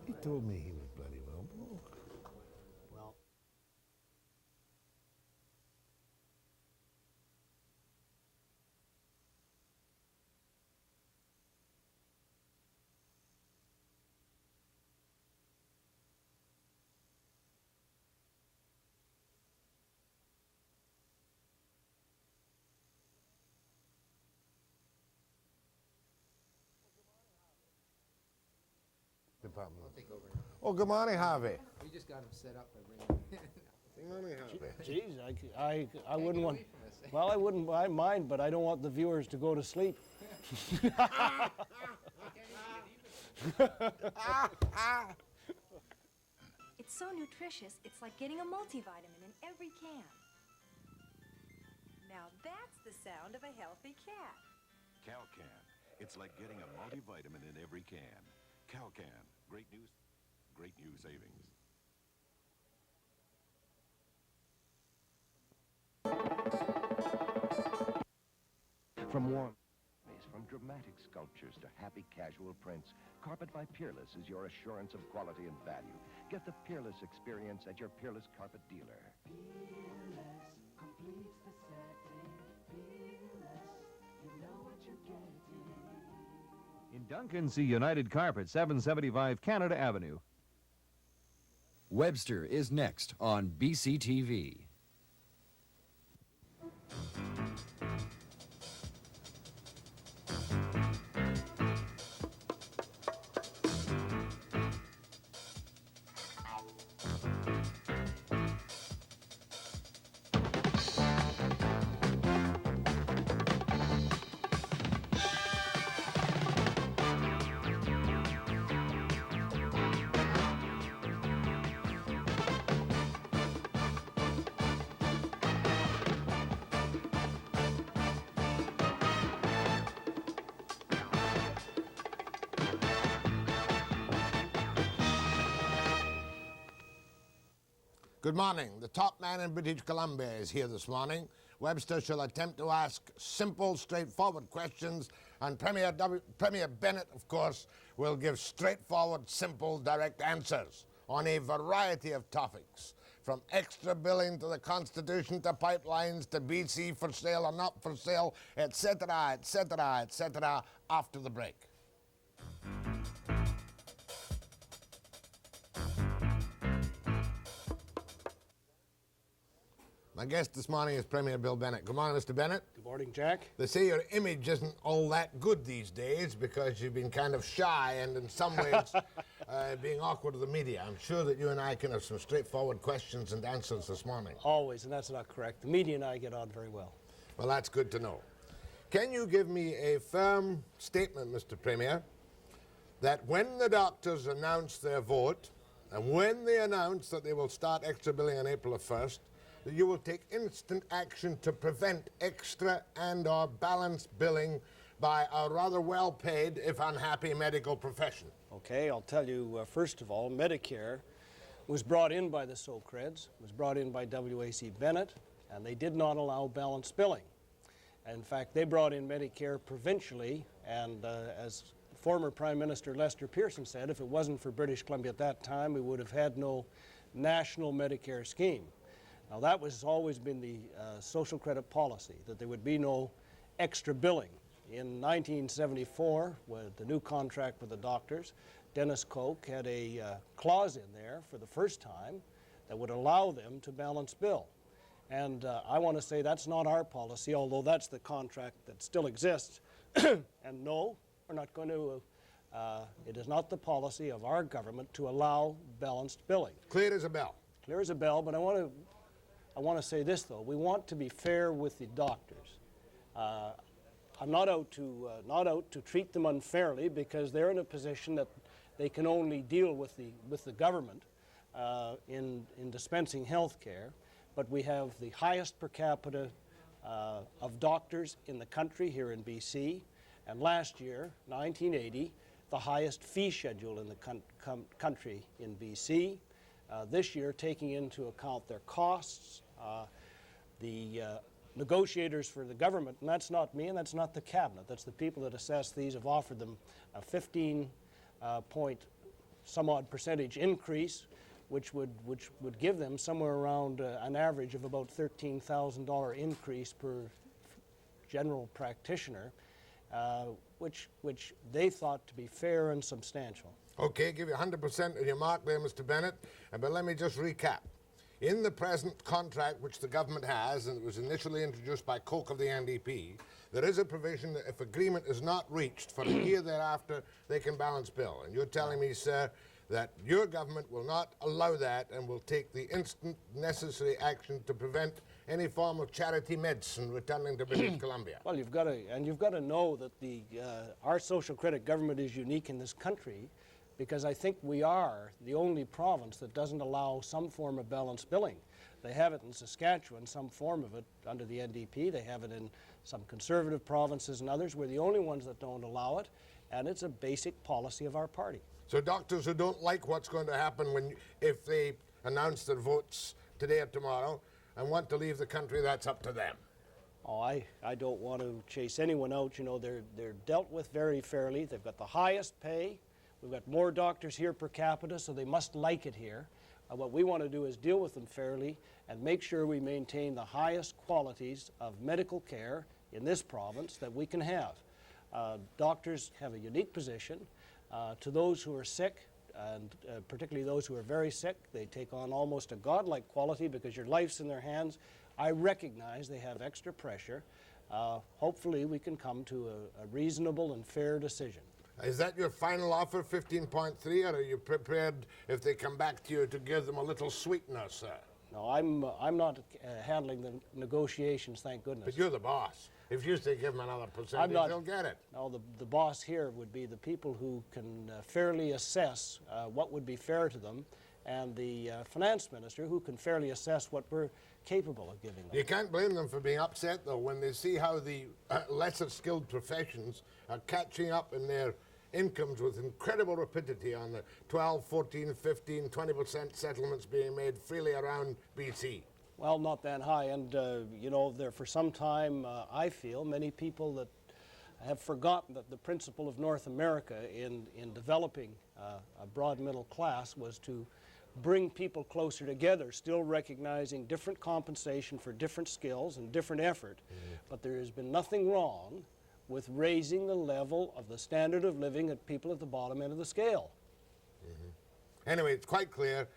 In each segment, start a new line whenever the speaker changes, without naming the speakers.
He told me he was bloody well broke.
Well,
Department.
I'll take over now.
Oh, good morning, Harvey.
We just got him set up by bringing him in.
Good morning, Harvey.
geez, I wouldn't
get
want.
away from us, eh?
Well, I wouldn't mind, but I don't want the viewers to go to sleep.
It's so nutritious, it's like getting a multivitamin in every can. Now that's the sound of a healthy cat.
Calcan. It's like getting a multivitamin in every can. Calcan. Great new savings.
From warm, from dramatic sculptures to happy casual prints, Carpet by Peerless is your assurance of quality and value. Get the Peerless experience at your Peerless carpet dealer.
Peerless completes the setting. Peerless, you know what you're getting.
In Duncan, see United Carpet, 775 Canada Avenue.
Webster is next on BCTV.
Good morning. The top man in British Columbia is here this morning. Webster shall attempt to ask simple, straightforward questions, and Premier Bennett, of course, will give straightforward, simple, direct answers on a variety of topics, from extra billing to the Constitution to pipelines to BC for sale or not for sale, etc., etc., etc., after the break. My guest this morning is Premier Bill Bennett. Good morning, Mr. Bennett.
Good morning, Jack.
They say your image isn't all that good these days because you've been kind of shy and in some ways being awkward to the media. I'm sure that you and I can have some straightforward questions and answers this morning.
Always, and that's not correct. The media and I get on very well.
Well, that's good to know. Can you give me a firm statement, Mr. Premier, that when the doctors announce their vote and when they announce that they will start extra billing on April the 1st, that you will take instant action to prevent extra and or balanced billing by a rather well-paid, if unhappy, medical profession?
Okay, I'll tell you, first of all, Medicare was brought in by the SOCREDs, was brought in by W.A.C. Bennett, and they did not allow balanced billing. In fact, they brought in Medicare provincially, and as former Prime Minister Lester Pearson said, if it wasn't for British Columbia at that time, we would have had no national Medicare scheme. Now, that was always been the social credit policy, that there would be no extra billing. In 1974, with the new contract with the doctors, Dennis Koch had a clause in there for the first time that would allow them to balance bill. And I want to say that's not our policy, although that's the contract that still exists. And no, we're not going to, it is not the policy of our government to allow balanced billing.
Clear as a bell.
Clear as a bell, but I want to say this, though. We want to be fair with the doctors. I'm not out to treat them unfairly, because they're in a position that they can only deal with the government in dispensing health care. But we have the highest per capita of doctors in the country here in BC, and last year, 1980, the highest fee schedule in the country in BC. This year, taking into account their costs, the negotiators for the government, and that's not me and that's not the cabinet, that's the people that assess these, have offered them a 15.3 some odd percentage increase, which would give them somewhere around an average of about $13,000 increase per general practitioner, which they thought to be fair and substantial.
Okay, give you 100% of your mark there, Mr. Bennett. But let me just recap. In the present contract which the government has, and it was initially introduced by Coke of the NDP, there is a provision that if agreement is not reached for a year thereafter, they can balance bill. And you're telling me, sir, that your government will not allow that and will take the instant necessary action to prevent any form of charity medicine returning to British Columbia.
Well, you've got to know that our social credit government is unique in this country, because I think we are the only province that doesn't allow some form of balanced billing. They have it in Saskatchewan, some form of it under the NDP. They have it in some conservative provinces and others. We're the only ones that don't allow it, and it's a basic policy of our party.
So doctors who don't like what's going to happen if they announce their votes today or tomorrow and want to leave the country, that's up to them.
Oh, I don't want to chase anyone out. You know, they're dealt with very fairly. They've got the highest pay. We've got more doctors here per capita, so they must like it here. What we want to do is deal with them fairly and make sure we maintain the highest qualities of medical care in this province that we can have. Doctors have a unique position. To those who are sick, and particularly those who are very sick, they take on almost a godlike quality because your life's in their hands. I recognize they have extra pressure. Hopefully we can come to a reasonable and fair decision.
Is that your final offer, 15.3, or are you prepared, if they come back to you, to give them a little sweetener, sir?
No, I'm not handling the negotiations, thank goodness.
But you're the boss. If you say give them another percentage, they'll get it.
No, the boss here would be the people who can fairly assess what would be fair to them, and the finance minister who can fairly assess what we're capable of giving them.
You can't blame them for being upset, though, when they see how the lesser skilled professions are catching up in their incomes with incredible rapidity on the 12, 14, 15, 20% settlements being made freely around BC.
Well, not that high, and you know, there for some time, I feel, many people that have forgotten that the principle of North America in developing a broad middle class was to bring people closer together, still recognizing different compensation for different skills and different effort. But there has been nothing wrong with raising the level of the standard of living of people at the bottom end of the scale.
Anyway, it's quite clear,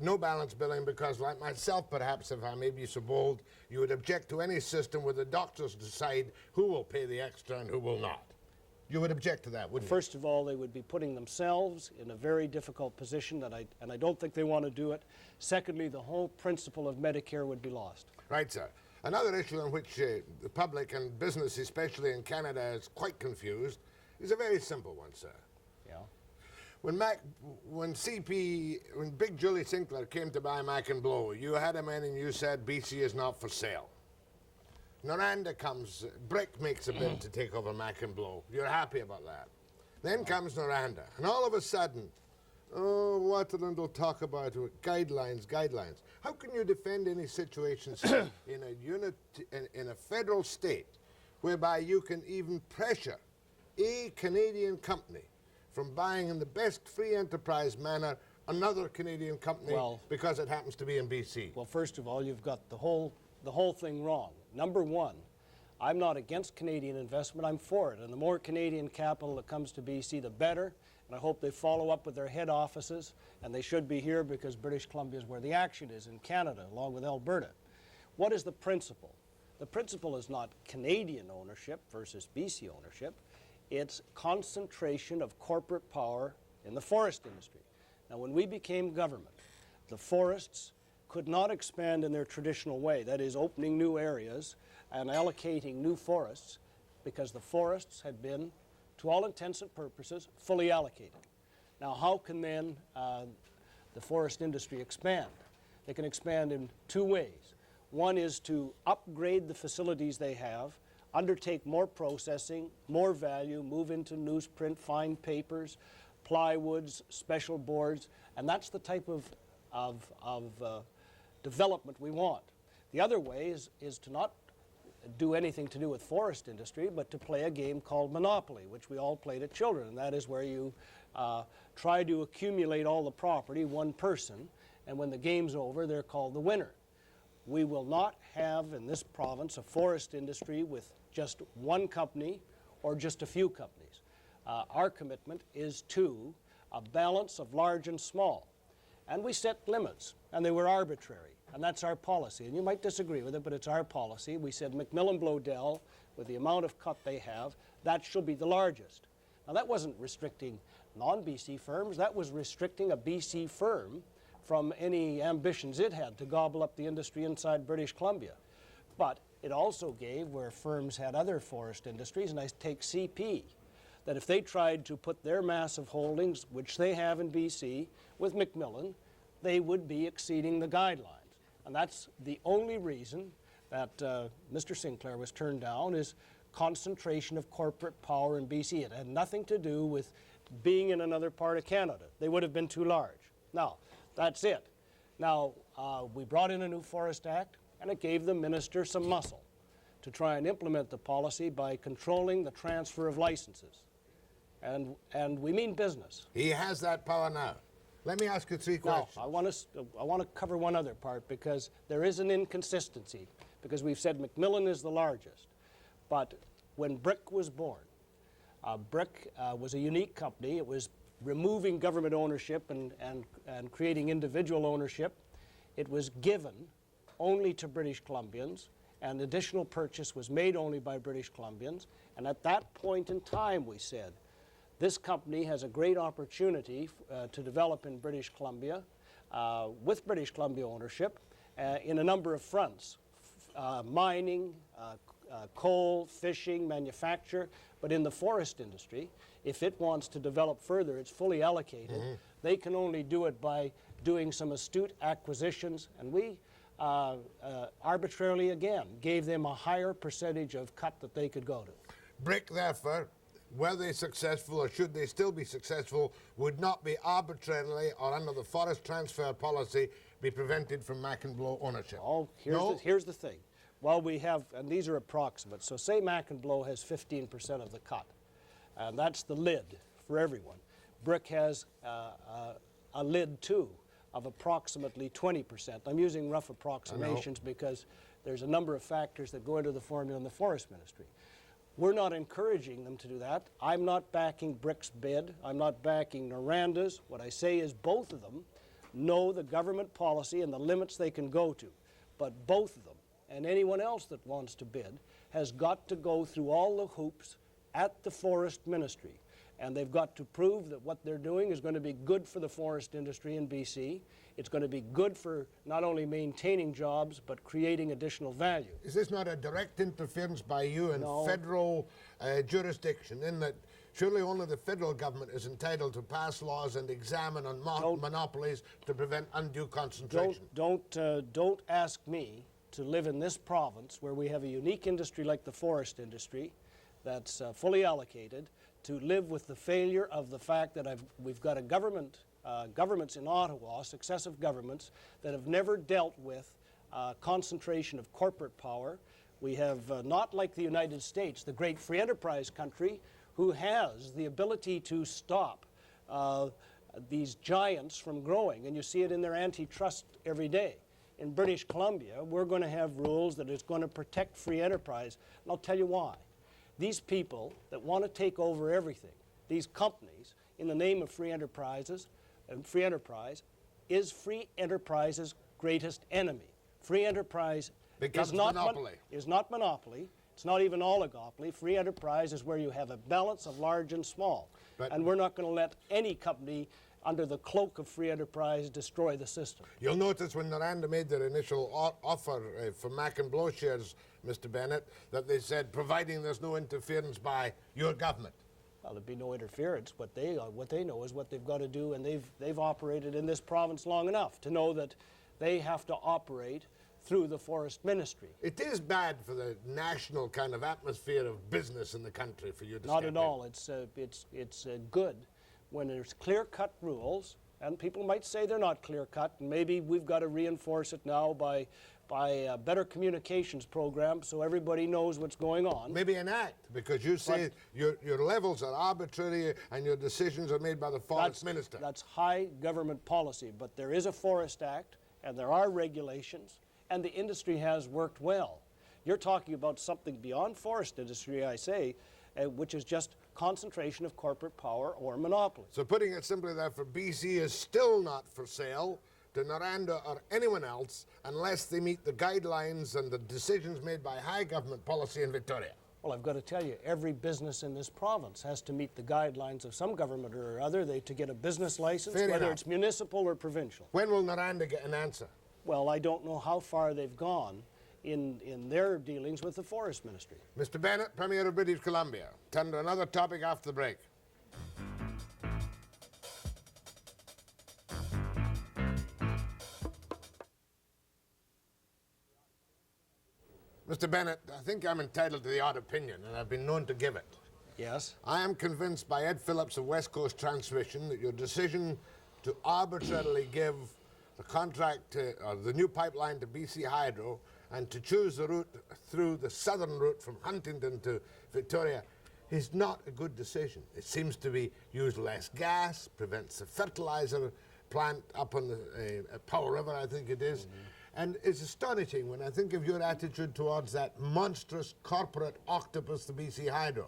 no balance billing, because like myself, perhaps, if I may be so bold, you would object to any system where the doctors decide who will pay the extra and who will not. You would object to that, wouldn't you?
First of all, they would be putting themselves in a very difficult position, and I don't think they want to do it. Secondly, the whole principle of Medicare would be lost.
Right, sir. Another issue on which the public and business, especially in Canada, is quite confused is a very simple one, sir.
Yeah.
When Big Julie Sinclair came to buy Mac and Blow, you had him in and you said BC is not for sale. Noranda comes, Brick makes a bid to take over Mac and Blow. You're happy about that. Then comes Noranda, and all of a sudden, oh, Waterland will talk about it, guidelines. How can you defend any situation in a federal state whereby you can even pressure a Canadian company from buying in the best free enterprise manner another Canadian company because it happens to be in BC?
Well, first of all, you've got the whole thing wrong. Number one, I'm not against Canadian investment, I'm for it. And the more Canadian capital that comes to BC, the better. And I hope they follow up with their head offices, and they should be here because British Columbia is where the action is, in Canada, along with Alberta. What is the principle? The principle is not Canadian ownership versus BC ownership. It's concentration of corporate power in the forest industry. Now, when we became government, the forests could not expand in their traditional way, that is, opening new areas and allocating new forests, because the forests had been, to all intents and purposes, fully allocated. Now, how can then the forest industry expand? They can expand in two ways. One is to upgrade the facilities they have, undertake more processing, more value, move into newsprint, fine papers, plywoods, special boards, and that's the type of development we want. The other way is to not do anything to do with forest industry, but to play a game called Monopoly, which we all played as children, and that is where you try to accumulate all the property, one person, and when the game's over, they're called the winner. We will not have in this province a forest industry with just one company or just a few companies. Our commitment is to a balance of large and small. And we set limits, and they were arbitrary, and that's our policy. And you might disagree with it, but it's our policy. We said McMillan Blodell, with the amount of cut they have, that should be the largest. Now that wasn't restricting non-BC firms, that was restricting a BC firm from any ambitions it had to gobble up the industry inside British Columbia. But it also gave, where firms had other forest industries, and I take CP, that if they tried to put their massive holdings, which they have in BC, with McMillan, they would be exceeding the guidelines. And that's the only reason that Mr. Sinclair was turned down, is concentration of corporate power in BC. It had nothing to do with being in another part of Canada. They would have been too large. Now, that's it. Now, we brought in a new Forest Act, and it gave the minister some muscle to try and implement the policy by controlling the transfer of licenses. And we mean business.
He has that power now. Let me ask you three questions.
Now, I want to cover one other part, because there is an inconsistency, because we've said McMillan is the largest. But when B.C.R.I.C was born, B.C.R.I.C was a unique company. It was removing government ownership and creating individual ownership. It was given only to British Columbians, and additional purchase was made only by British Columbians. And at that point in time, we said, this company has a great opportunity to develop in British Columbia with British Columbia ownership in a number of fronts, mining, coal, fishing, manufacture, but in the forest industry, if it wants to develop further, it's fully allocated. They can only do it by doing some astute acquisitions, and we arbitrarily, again, gave them a higher percentage of cut that they could go to.
B.C.R.I.C, therefore, were they successful, or should they still be successful, would not be arbitrarily or under the forest transfer policy be prevented from Mac and Blow ownership.
Oh, here's the thing. Well, we have, and these are approximate, so say Mac and Blow has 15% of the cut, and that's the lid for everyone. B.C.R.I.C has a lid too of approximately 20%. I'm using rough approximations because there's a number of factors that go into the formula in the forest ministry. We're not encouraging them to do that. I'm not backing B.C.R.I.C's bid. I'm not backing Noranda's. What I say is both of them know the government policy and the limits they can go to. But both of them, and anyone else that wants to bid, has got to go through all the hoops at the forest ministry. And they've got to prove that what they're doing is going to be good for the forest industry in BC. It's going to be good for not only maintaining jobs, but creating additional value.
Is this not a direct interference by you in federal jurisdiction, in that surely only the federal government is entitled to pass laws and examine on monopolies to prevent undue concentration?
Don't ask me to live in this province where we have a unique industry like the forest industry that's fully allocated, to live with the failure of the fact that we've got a governments in Ottawa, successive governments, that have never dealt with concentration of corporate power. We have, not like the United States, the great free enterprise country, who has the ability to stop these giants from growing, and you see it in their antitrust every day. In British Columbia, we're going to have rules that is going to protect free enterprise, and I'll tell you why. These people that want to take over everything, these companies, in the name of free enterprises, and free enterprise is free enterprise's greatest enemy. Free enterprise is not monopoly. It's not even oligopoly. Free enterprise is where you have a balance of large and small. And we're not going to let any company under the cloak of free enterprise destroy the system.
You'll notice when Noranda made their initial offer for Mac and Blow shares, Mr. Bennett, that they said, providing there's no interference by your government.
Well, there'd be no interference. What they know is what they've got to do, and they've operated in this province long enough to know that they have to operate through the forest ministry.
It is bad for the national kind of atmosphere of business in the country for you to
Not at all. It's good when there's clear-cut rules, and people might say they're not clear-cut, and maybe we've got to reinforce it now by by a better communications program so everybody knows what's going on.
Maybe an act, because you say your levels are arbitrary and your decisions are made by the forest minister.
That's high government policy, but there is a Forest Act and there are regulations and the industry has worked well. You're talking about something beyond forest industry, I say, which is just concentration of corporate power or monopoly.
So putting it simply, therefore, BC is still not for sale to Noranda or anyone else unless they meet the guidelines and the decisions made by high government policy in Victoria.
Well, I've got to tell you, every business in this province has to meet the guidelines of some government or other. To get a business license,
Fair
whether
enough.
it's municipal or provincial.
When will Noranda get an answer?
Well, I don't know how far they've gone in their dealings with the Forest Ministry.
Mr. Bennett, Premier of British Columbia. Turn to another topic after the break. Mr. Bennett, I think I'm entitled to the odd opinion, and I've been known to give it.
Yes?
I am convinced by Ed Phillips of West Coast Transmission that your decision to arbitrarily give the contract to, or the new pipeline to BC Hydro and to choose the route through the southern route from Huntington to Victoria is not a good decision. It seems to be use less gas, prevents the fertilizer plant up on the Powell River, I think it is. And it's astonishing when I think of your attitude towards that monstrous corporate octopus, the BC Hydro.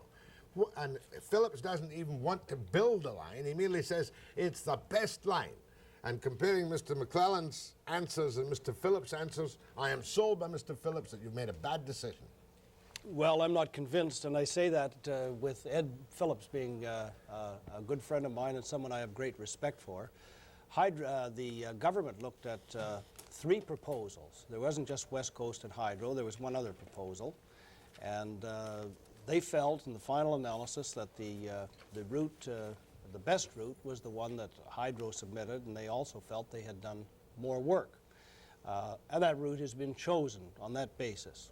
And Phillips doesn't even want to build a line. He merely says it's the best line. And comparing Mr. McClellan's answers and Mr. Phillips' answers, I am sold by Mr. Phillips that you've made a bad decision.
Well, I'm not convinced, and I say that with Ed Phillips being a good friend of mine and someone I have great respect for. The government looked at 3 proposals. There wasn't just West Coast and Hydro, there was one other proposal. And they felt in the final analysis that the route, the best route was the one that Hydro submitted, and they also felt they had done more work. And that route has been chosen on that basis.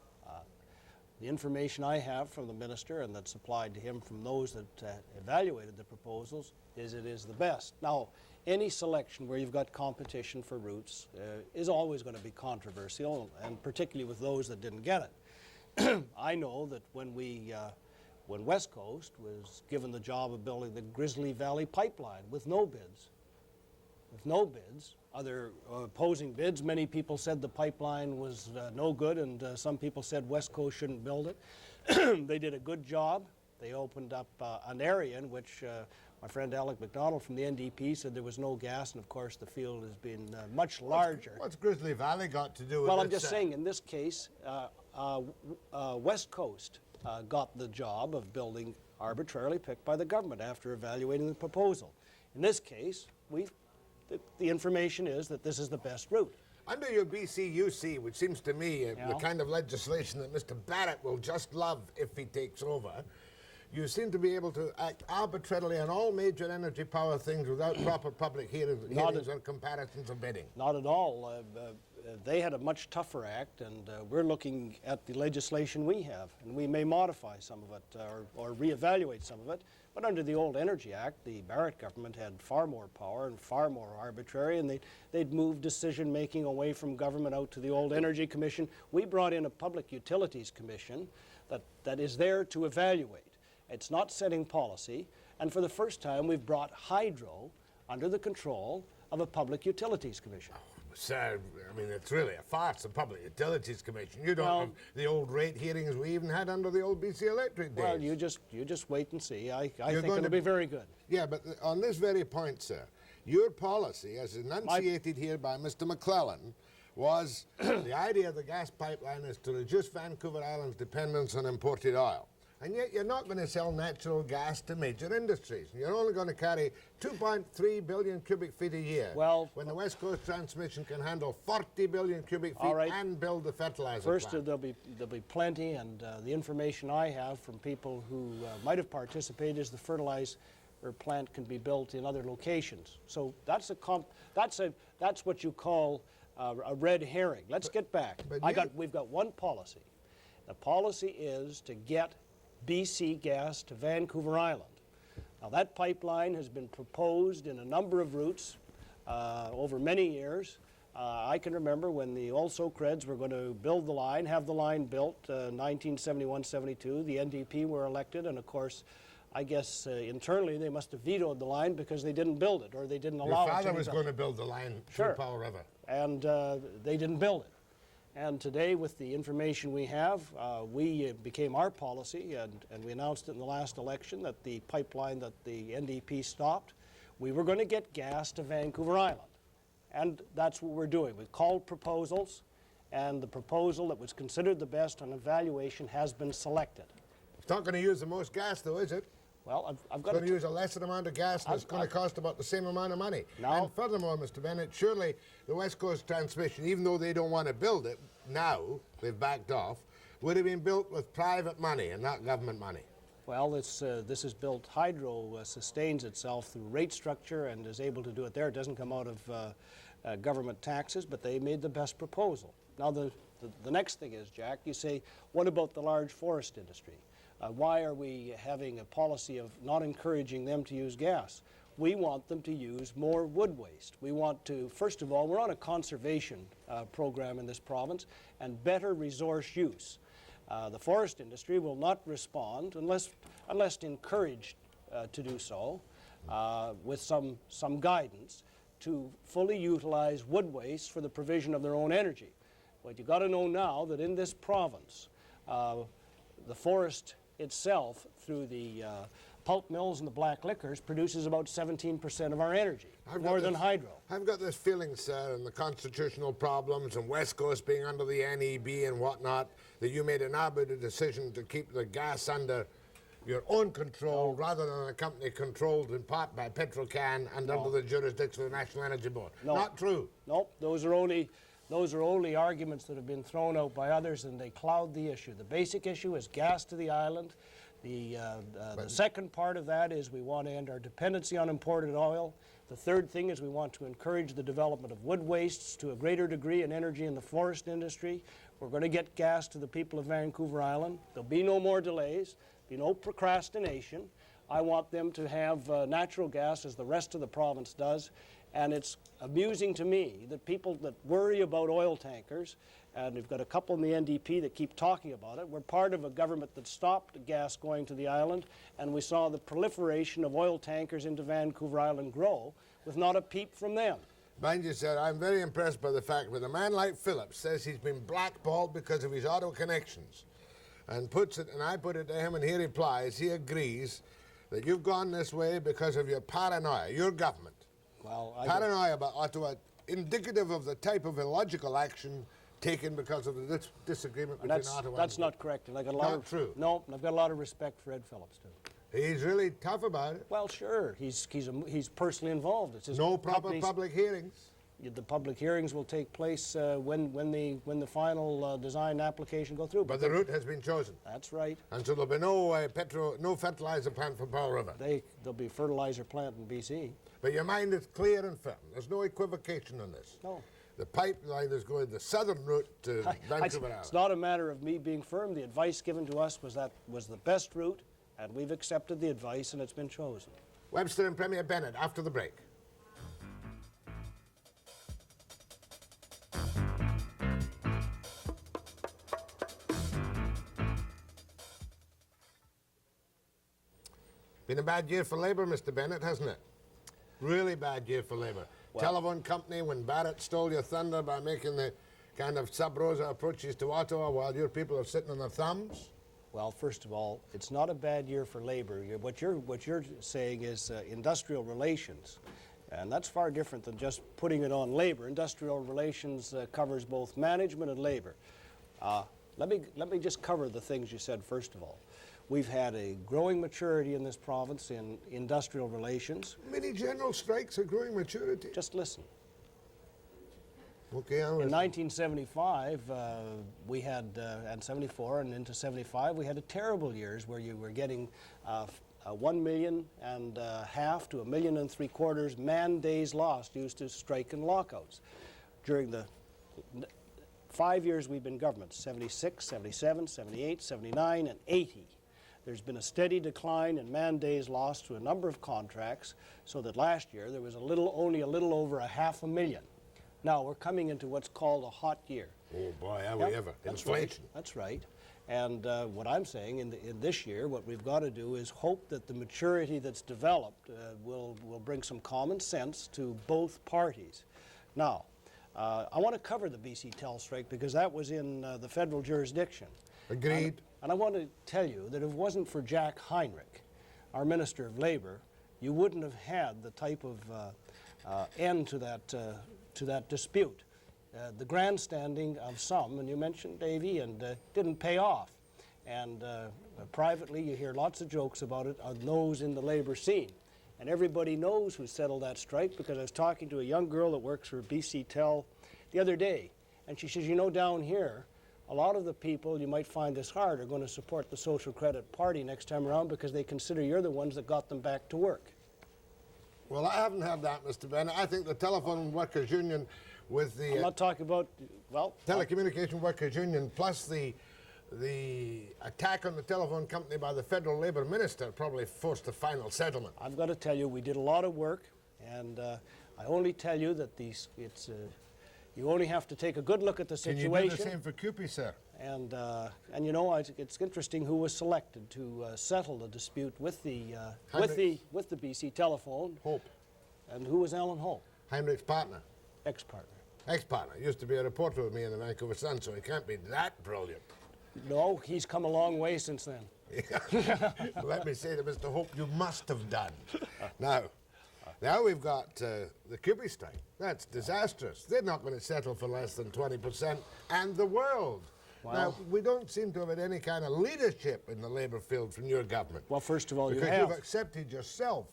The information I have from the minister and that's supplied to him from those that evaluated the proposals is it is the best. Now, any selection where you've got competition for routes is always going to be controversial, and particularly with those that didn't get it. I know that when West Coast was given the job of building the Grizzly Valley Pipeline with no bids, other opposing bids, many people said the pipeline was no good, and some people said West Coast shouldn't build it. They did a good job. They opened up an area in which my friend Alec MacDonald from the NDP said there was no gas, and of course the field has been much larger.
What's Grizzly Valley got to do with it?
Well, I'm just saying, in this case, West Coast got the job of building arbitrarily picked by the government after evaluating the proposal. In this case, the information is that this is the best route.
Under your BCUC, which seems to me the kind of legislation that Mr. Barrett will just love if he takes over, you seem to be able to act arbitrarily on all major energy power things without proper public hearings or comparisons of bidding.
Not at all. They had a much tougher act, and we're looking at the legislation we have, and we may modify some of it or reevaluate some of it. But under the old Energy Act, the Barrett government had far more power and far more arbitrary, and they'd moved decision-making away from government out to the old Energy Commission. We brought in a Public Utilities Commission that is there to evaluate. It's not setting policy, and for the first time we've brought hydro under the control of a Public Utilities Commission.
Sir, I mean, it's really a farce, the Public Utilities Commission. You don't have the old rate hearings we even had under the old BC Electric days.
Well, you just wait and see. I think it'll be very good.
Yeah, but on this very point, sir, your policy, as enunciated here by Mr. McClellan, was the idea of the gas pipeline is to reduce Vancouver Island's dependence on imported oil. And yet you're not going to sell natural gas to major industries. You're only going to carry 2.3 billion cubic feet a year.
Well,
when the West Coast Transmission can handle 40 billion cubic feet and build the fertilizer
First,
plant.
there'll be plenty, and the information I have from people who might have participated is the fertilizer plant can be built in other locations. So that's what you call a red herring. Let's get back. We've got one policy. The policy is to get BC gas to Vancouver Island. Now that pipeline has been proposed in a number of routes over many years. I can remember when the old Socreds were going to build the line, have the line built, 1971-72, the NDP were elected, and of course, I guess internally they must have vetoed the line because they didn't build it, or they didn't allow it to be
Your father
built.
was going to build the line
Sure.
through Powell River.
And they didn't build it. And today, with the information we have, we became our policy, and we announced it in the last election that the pipeline that the NDP stopped, we were going to get gas to Vancouver Island. And that's what we're doing. We've called proposals, and the proposal that was considered the best on evaluation has been selected.
It's not going to use the most gas, though, is it?
Well, I've got
It's going to use a lesser amount of gas, and it's going to cost about the same amount of money.
Now-
And furthermore, Mr. Bennett, surely the West Coast Transmission, even though they don't want to build it now, they've backed off, would have been built with private money and not government money.
Well, this is built, hydro sustains itself through rate structure and is able to do it there. It doesn't come out of government taxes, but they made the best proposal. Now, the next thing is, Jack, you say, what about the large forest industry? Why are we having a policy of not encouraging them to use gas? We want them to use more wood waste. We want to, first of all, we're on a conservation program in this province and better resource use. The forest industry will not respond unless encouraged to do so with some guidance to fully utilize wood waste for the provision of their own energy. But you've got to know now that in this province, the forest itself, through the pulp mills and the black liquors, produces about 17% of our energy, more than hydro.
I've got this feeling, sir, and the constitutional problems and West Coast being under the NEB and whatnot, that you made an arbitrary decision to keep the gas under your own control rather than a company controlled in part by Petrocan and under the jurisdiction of the National Energy Board.
No.
Not true.
Nope, those are only arguments that have been thrown out by others, and they cloud the issue. The basic issue is gas to the island. The second part of that is we want to end our dependency on imported oil. The third thing is we want to encourage the development of wood wastes to a greater degree in energy in the forest industry. We're going to get gas to the people of Vancouver Island. There'll be no more delays, be no procrastination. I want them to have natural gas as the rest of the province does. And it's amusing to me that people that worry about oil tankers, and we've got a couple in the NDP that keep talking about it, we're part of a government that stopped gas going to the island, and we saw the proliferation of oil tankers into Vancouver Island grow with not a peep from them.
Mind you, sir, I'm very impressed by the fact that a man like Phillips says he's been blackballed because of his auto connections, and puts it, and I put it to him, and he replies, he agrees that you've gone this way because of your paranoia, your government.
Well,
Paranoia about Ottawa, indicative of the type of illogical action taken because of the disagreement between Ottawa
that's
and...
not correct. And I got a lot
Not true.
No, I've got a lot of respect for Ed Phillips, too.
He's really tough about it.
Well, sure. He's personally involved. It's his
No proper
company's-
public hearings.
The public hearings will take place when the final design application go through.
But the route has been chosen.
That's right.
And so there'll be no fertilizer plant for Powell River.
There'll be a fertilizer plant in BC.
But your mind is clear and firm. There's no equivocation on this.
No.
The pipeline is going the southern route to Vancouver Island.
It's not a matter of me being firm. The advice given to us was the best route, and we've accepted the advice, and it's been chosen.
Webster and Premier Bennett after the break. Been a bad year for Labour, Mr. Bennett, hasn't it? Really bad year for Labour. Telephone company, when Barrett stole your thunder by making the kind of sub-rosa approaches to Ottawa while your people are sitting on their thumbs.
Well, first of all, it's not a bad year for Labour. What you're saying is industrial relations, and that's far different than just putting it on Labour. Industrial relations covers both management and Labour. Let me just cover the things you said first of all. We've had a growing maturity in this province in industrial relations.
Many general strikes are growing maturity.
Just listen.
Okay,
In 1975, we had, and 74 and into 75, we had a terrible years where you were getting 1.5 million to 1.75 million man days lost due to strike and lockouts. During the 5 years we've been government, 76, 77, 78, 79, and 80. There's been a steady decline in man days lost to a number of contracts, so that last year there was only a little over 500,000. Now, we're coming into what's called a hot year.
Oh boy, have
Yep,
we ever.
that's
Inflation.
Right, that's right. And what I'm saying in this year, what we've got to do is hope that the maturity that's developed will bring some common sense to both parties. Now, I want to cover the BC Tel strike because that was in the federal jurisdiction.
Agreed.
And I want to tell you that if it wasn't for Jack Heinrich, our Minister of Labor, you wouldn't have had the type of end to that dispute. The grandstanding of some, and you mentioned Davy, and didn't pay off. And privately, you hear lots of jokes about it on those in the labor scene. And everybody knows who settled that strike because I was talking to a young girl that works for BC Tel the other day, and she says, you know, down here, a lot of the people you might find this hard are going to support the Social Credit Party next time around because they consider you're the ones that got them back to work.
Well, I haven't had that, Mr. Bennett. I think the Telephone Workers Union with the...
I'm not talking about, well...
Telecommunication Workers Union plus the attack on the telephone company by the federal labor minister probably forced a final settlement.
I've got to tell you, we did a lot of work, and I only tell you that you only have to take a good look at the situation.
Can you do the same for CUPE, sir?
And you know, it's interesting who was selected to settle the dispute with the BC Telephone.
Hope.
And who was Alan Hope?
Heinrich's partner.
Ex-partner.
Ex-partner. Used to be a reporter with me in the Vancouver Sun, so he can't be that brilliant.
No, he's come a long way since then.
Let me say to Mr. Hope, you must have done. Now we've got the CUPE strike. That's disastrous. They're not going to settle for less than 20%, and the world.
Wow.
Now, we don't seem to have had any kind of leadership in the labour field from your government.
Well, first of all,
because
you have.
You've accepted yourself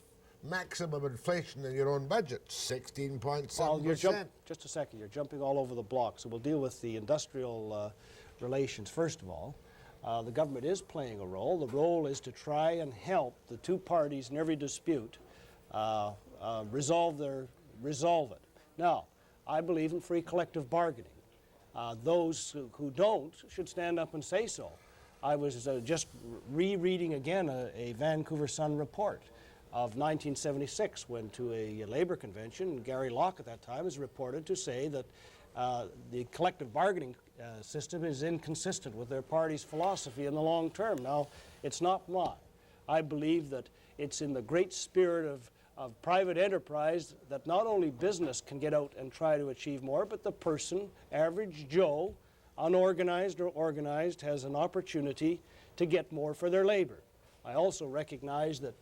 maximum inflation in your own budget, 16.7%.
Well, just a second, you're jumping all over the block, so we'll deal with the industrial relations first of all. The government is playing a role. The role is to try and help the two parties in every dispute resolve it. Now, I believe in free collective bargaining. Those who don't should stand up and say so. I was just rereading again a Vancouver Sun report of 1976, when to a labor convention, Gary Locke at that time was reported to say that the collective bargaining system is inconsistent with their party's philosophy in the long term. Now, it's not mine. I believe that it's in the great spirit of private enterprise that not only business can get out and try to achieve more, but the person, average Joe, unorganized or organized, has an opportunity to get more for their labor. I also recognize that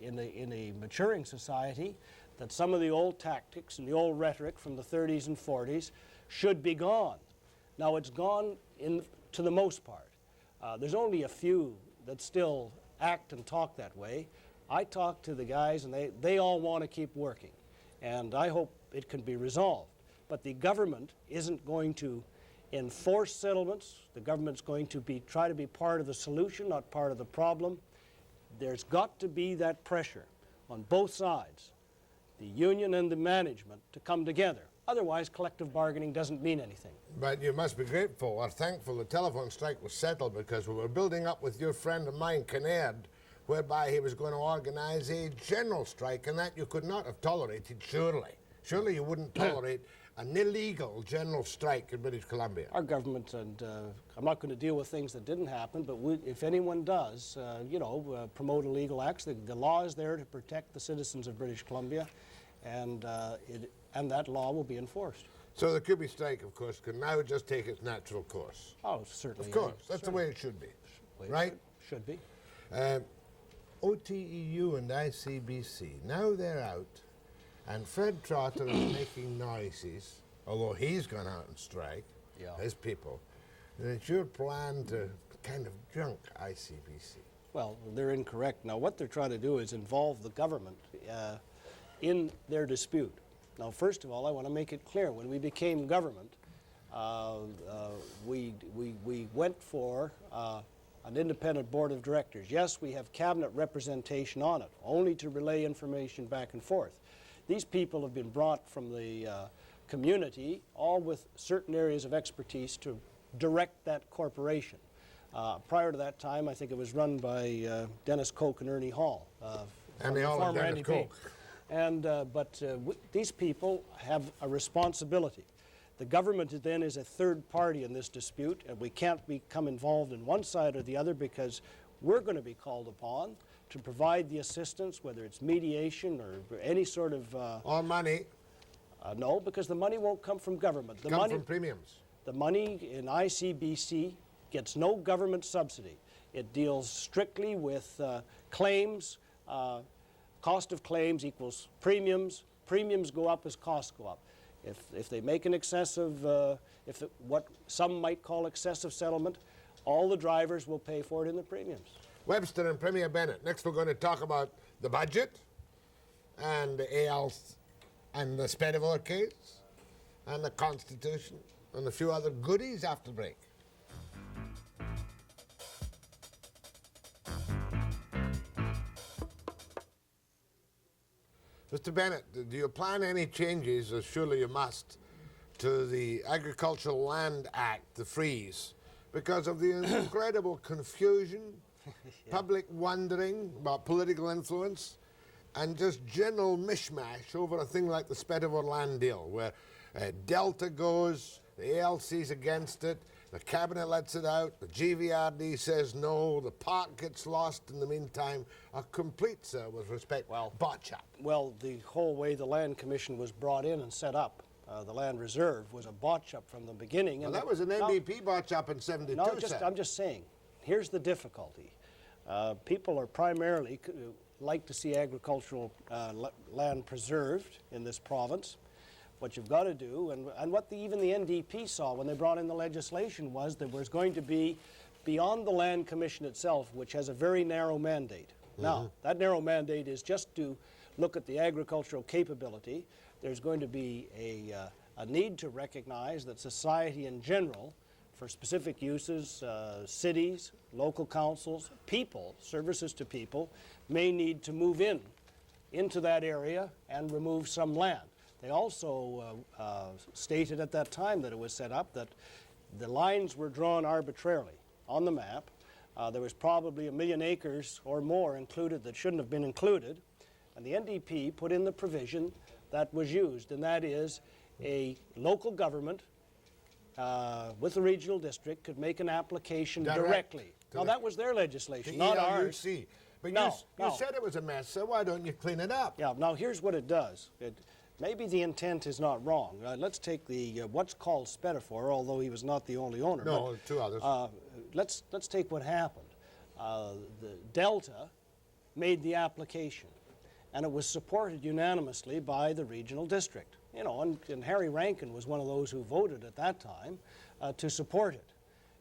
in a maturing society, that some of the old tactics and the old rhetoric from the 30s and 40s should be gone. Now, it's gone to the most part. There's only a few that still act and talk that way. I talk to the guys, and they all want to keep working. And I hope it can be resolved. But the government isn't going to enforce settlements. The government's going to try to be part of the solution, not part of the problem. There's got to be that pressure on both sides, the union and the management, to come together. Otherwise, collective bargaining doesn't mean anything.
But you must be grateful or thankful the telephone strike was settled, because we were building up with your friend of mine, Kinnaird, whereby he was going to organize a general strike, and that you could not have tolerated, surely. Surely you wouldn't tolerate an illegal general strike in British Columbia.
Our government, and I'm not going to deal with things that didn't happen, but if anyone does, promote illegal acts, the law is there to protect the citizens of British Columbia, and that law will be enforced.
So the CUPE strike, of course, can now just take its natural course.
Oh, certainly.
Of course. That's the way it should be. Right?
Should be.
OTEU and ICBC, now they're out, and Fred Trotter is making noises, although he's gone out and strike, his people, that it's your plan to kind of junk ICBC.
Well, they're incorrect. Now, what they're trying to do is involve the government in their dispute. Now, first of all, I want to make it clear, when we became government, we went for an independent board of directors. Yes, we have cabinet representation on it, only to relay information back and forth. These people have been brought from the community, all with certain areas of expertise to direct that corporation. Prior to that time, I think it was run by Dennis Koch and Ernie Hall.
Andy Hall and Dennis Koch.
And, these people have a responsibility. The government then is a third party in this dispute, and we can't become involved in one side or the other because we're going to be called upon to provide the assistance, whether it's mediation or any sort of...
Or money.
No, because the money won't come from government. The
Come
money,
from premiums.
the money in ICBC gets no government subsidy. It deals strictly with claims. Cost of claims equals premiums. Premiums go up as costs go up. If they make an excessive, what some might call excessive settlement, all the drivers will pay for it in the premiums.
Webster and Premier Bennett. Next we're going to talk about the budget and the A.L.R and the B.C.R.I.C case and the Constitution and a few other goodies after the break. Mr. Bennett, do you plan any changes, as surely you must, to the Agricultural Land Act, the freeze, because of the incredible confusion, public wondering about political influence, and just general mishmash over a thing like the B.C.R.I.C land deal, where Delta goes, the ALC's against it, the Cabinet lets it out, the GVRD says no, the park gets lost in the meantime. A complete, sir, with respect, botch-up.
Well, the whole way the Land Commission was brought in and set up, the Land Reserve, was a botch-up from the beginning.
Well, that was an NDP botch-up in 72, sir.
I'm just saying, here's the difficulty. People are primarily like to see agricultural land preserved in this province. What you've got to do, and what even the NDP saw when they brought in the legislation, was there was going to be, beyond the Land Commission itself, which has a very narrow mandate. Now, that narrow mandate is just to look at the agricultural capability. There's going to be a need to recognize that society in general, for specific uses, cities, local councils, people, services to people, may need to move into that area and remove some land. They also stated at that time that it was set up that the lines were drawn arbitrarily on the map. There was probably 1 million acres or more included that shouldn't have been included, and the NDP put in the provision that was used, and that is a local government with the regional district could make an application directly. Now, that was their legislation, not ours.
But you said it was a mess, so why don't you clean it up?
Yeah, now here's what it does. Maybe the intent is not wrong. Let's take the what's called B.C.R.I.C, although he was not the only owner.
No, but, two others.
Let's take what happened. The Delta made the application, and it was supported unanimously by the regional district. You know, and Harry Rankin was one of those who voted at that time to support it.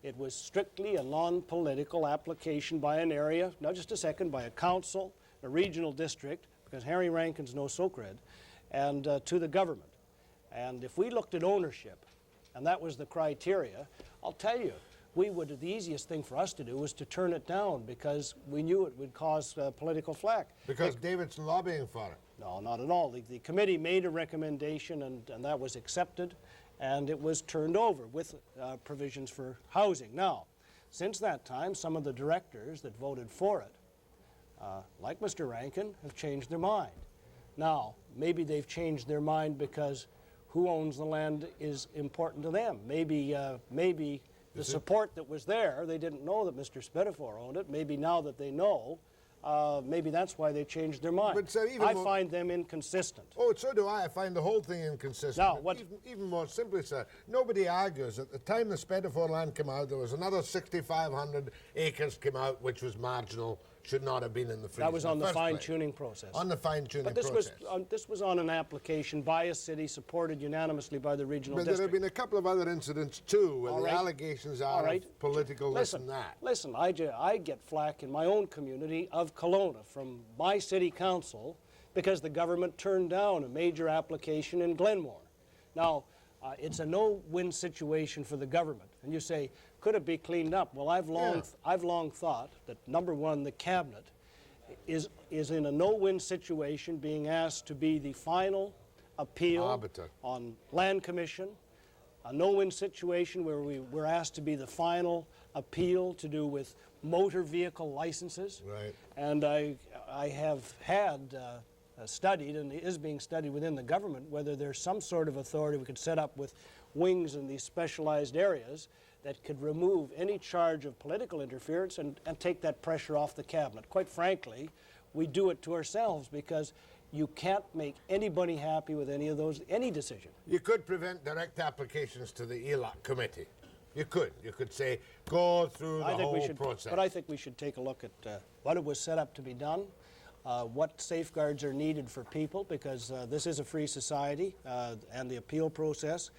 It was strictly a non-political application by an area, not just a second, by a council, a regional district, because Harry Rankin's no socred, and to the government. And if we looked at ownership, and that was the criteria, I'll tell you, the easiest thing for us to do was to turn it down because we knew it would cause political flack.
Because David's lobbying for it.
No, not at all. The committee made a recommendation, and that was accepted, and it was turned over with provisions for housing. Now, since that time, some of the directors that voted for it, like Mr. Rankin, have changed their mind. Now, maybe they've changed their mind because who owns the land is important to them. Maybe the support that was there, they didn't know that Mr. Spedifor owned it. Maybe now that they know, maybe that's why they changed their mind.
But, sir,
I find them inconsistent.
Oh, so do I. I find the whole thing inconsistent.
Now,
even more simply, sir, nobody argues. At the time the Spedifor land came out, there was another 6,500 acres came out, which was marginal, should not have been in the freeze.
That was on the fine-tuning process.
On the fine-tuning process.
But this was on an application by a city supported unanimously by the regional district.
But there have been a couple of other incidents, too, where the allegations are of political this and that.
Listen, I get flack in my own community of Kelowna from my city council because the government turned down a major application in Glenmore. Now, it's a no-win situation for the government. And you say, could it be cleaned up? Well, I've long thought that, number one, the cabinet is in a no-win situation, being asked to be the final appeal
arbiter
on Land Commission, a no-win situation where we're asked to be the final appeal to do with motor vehicle licenses.
Right.
And I have had studied and is being studied within the government, whether there's some sort of authority we could set up with wings in these specialized areas that could remove any charge of political interference and take that pressure off the cabinet. Quite frankly, we do it to ourselves because you can't make anybody happy with any decision.
You could prevent direct applications to the A.L.R committee. You could. You could say, go through the whole process.
But I think we should take a look at what it was set up to be done, what safeguards are needed for people, because this is a free society, and the appeal process.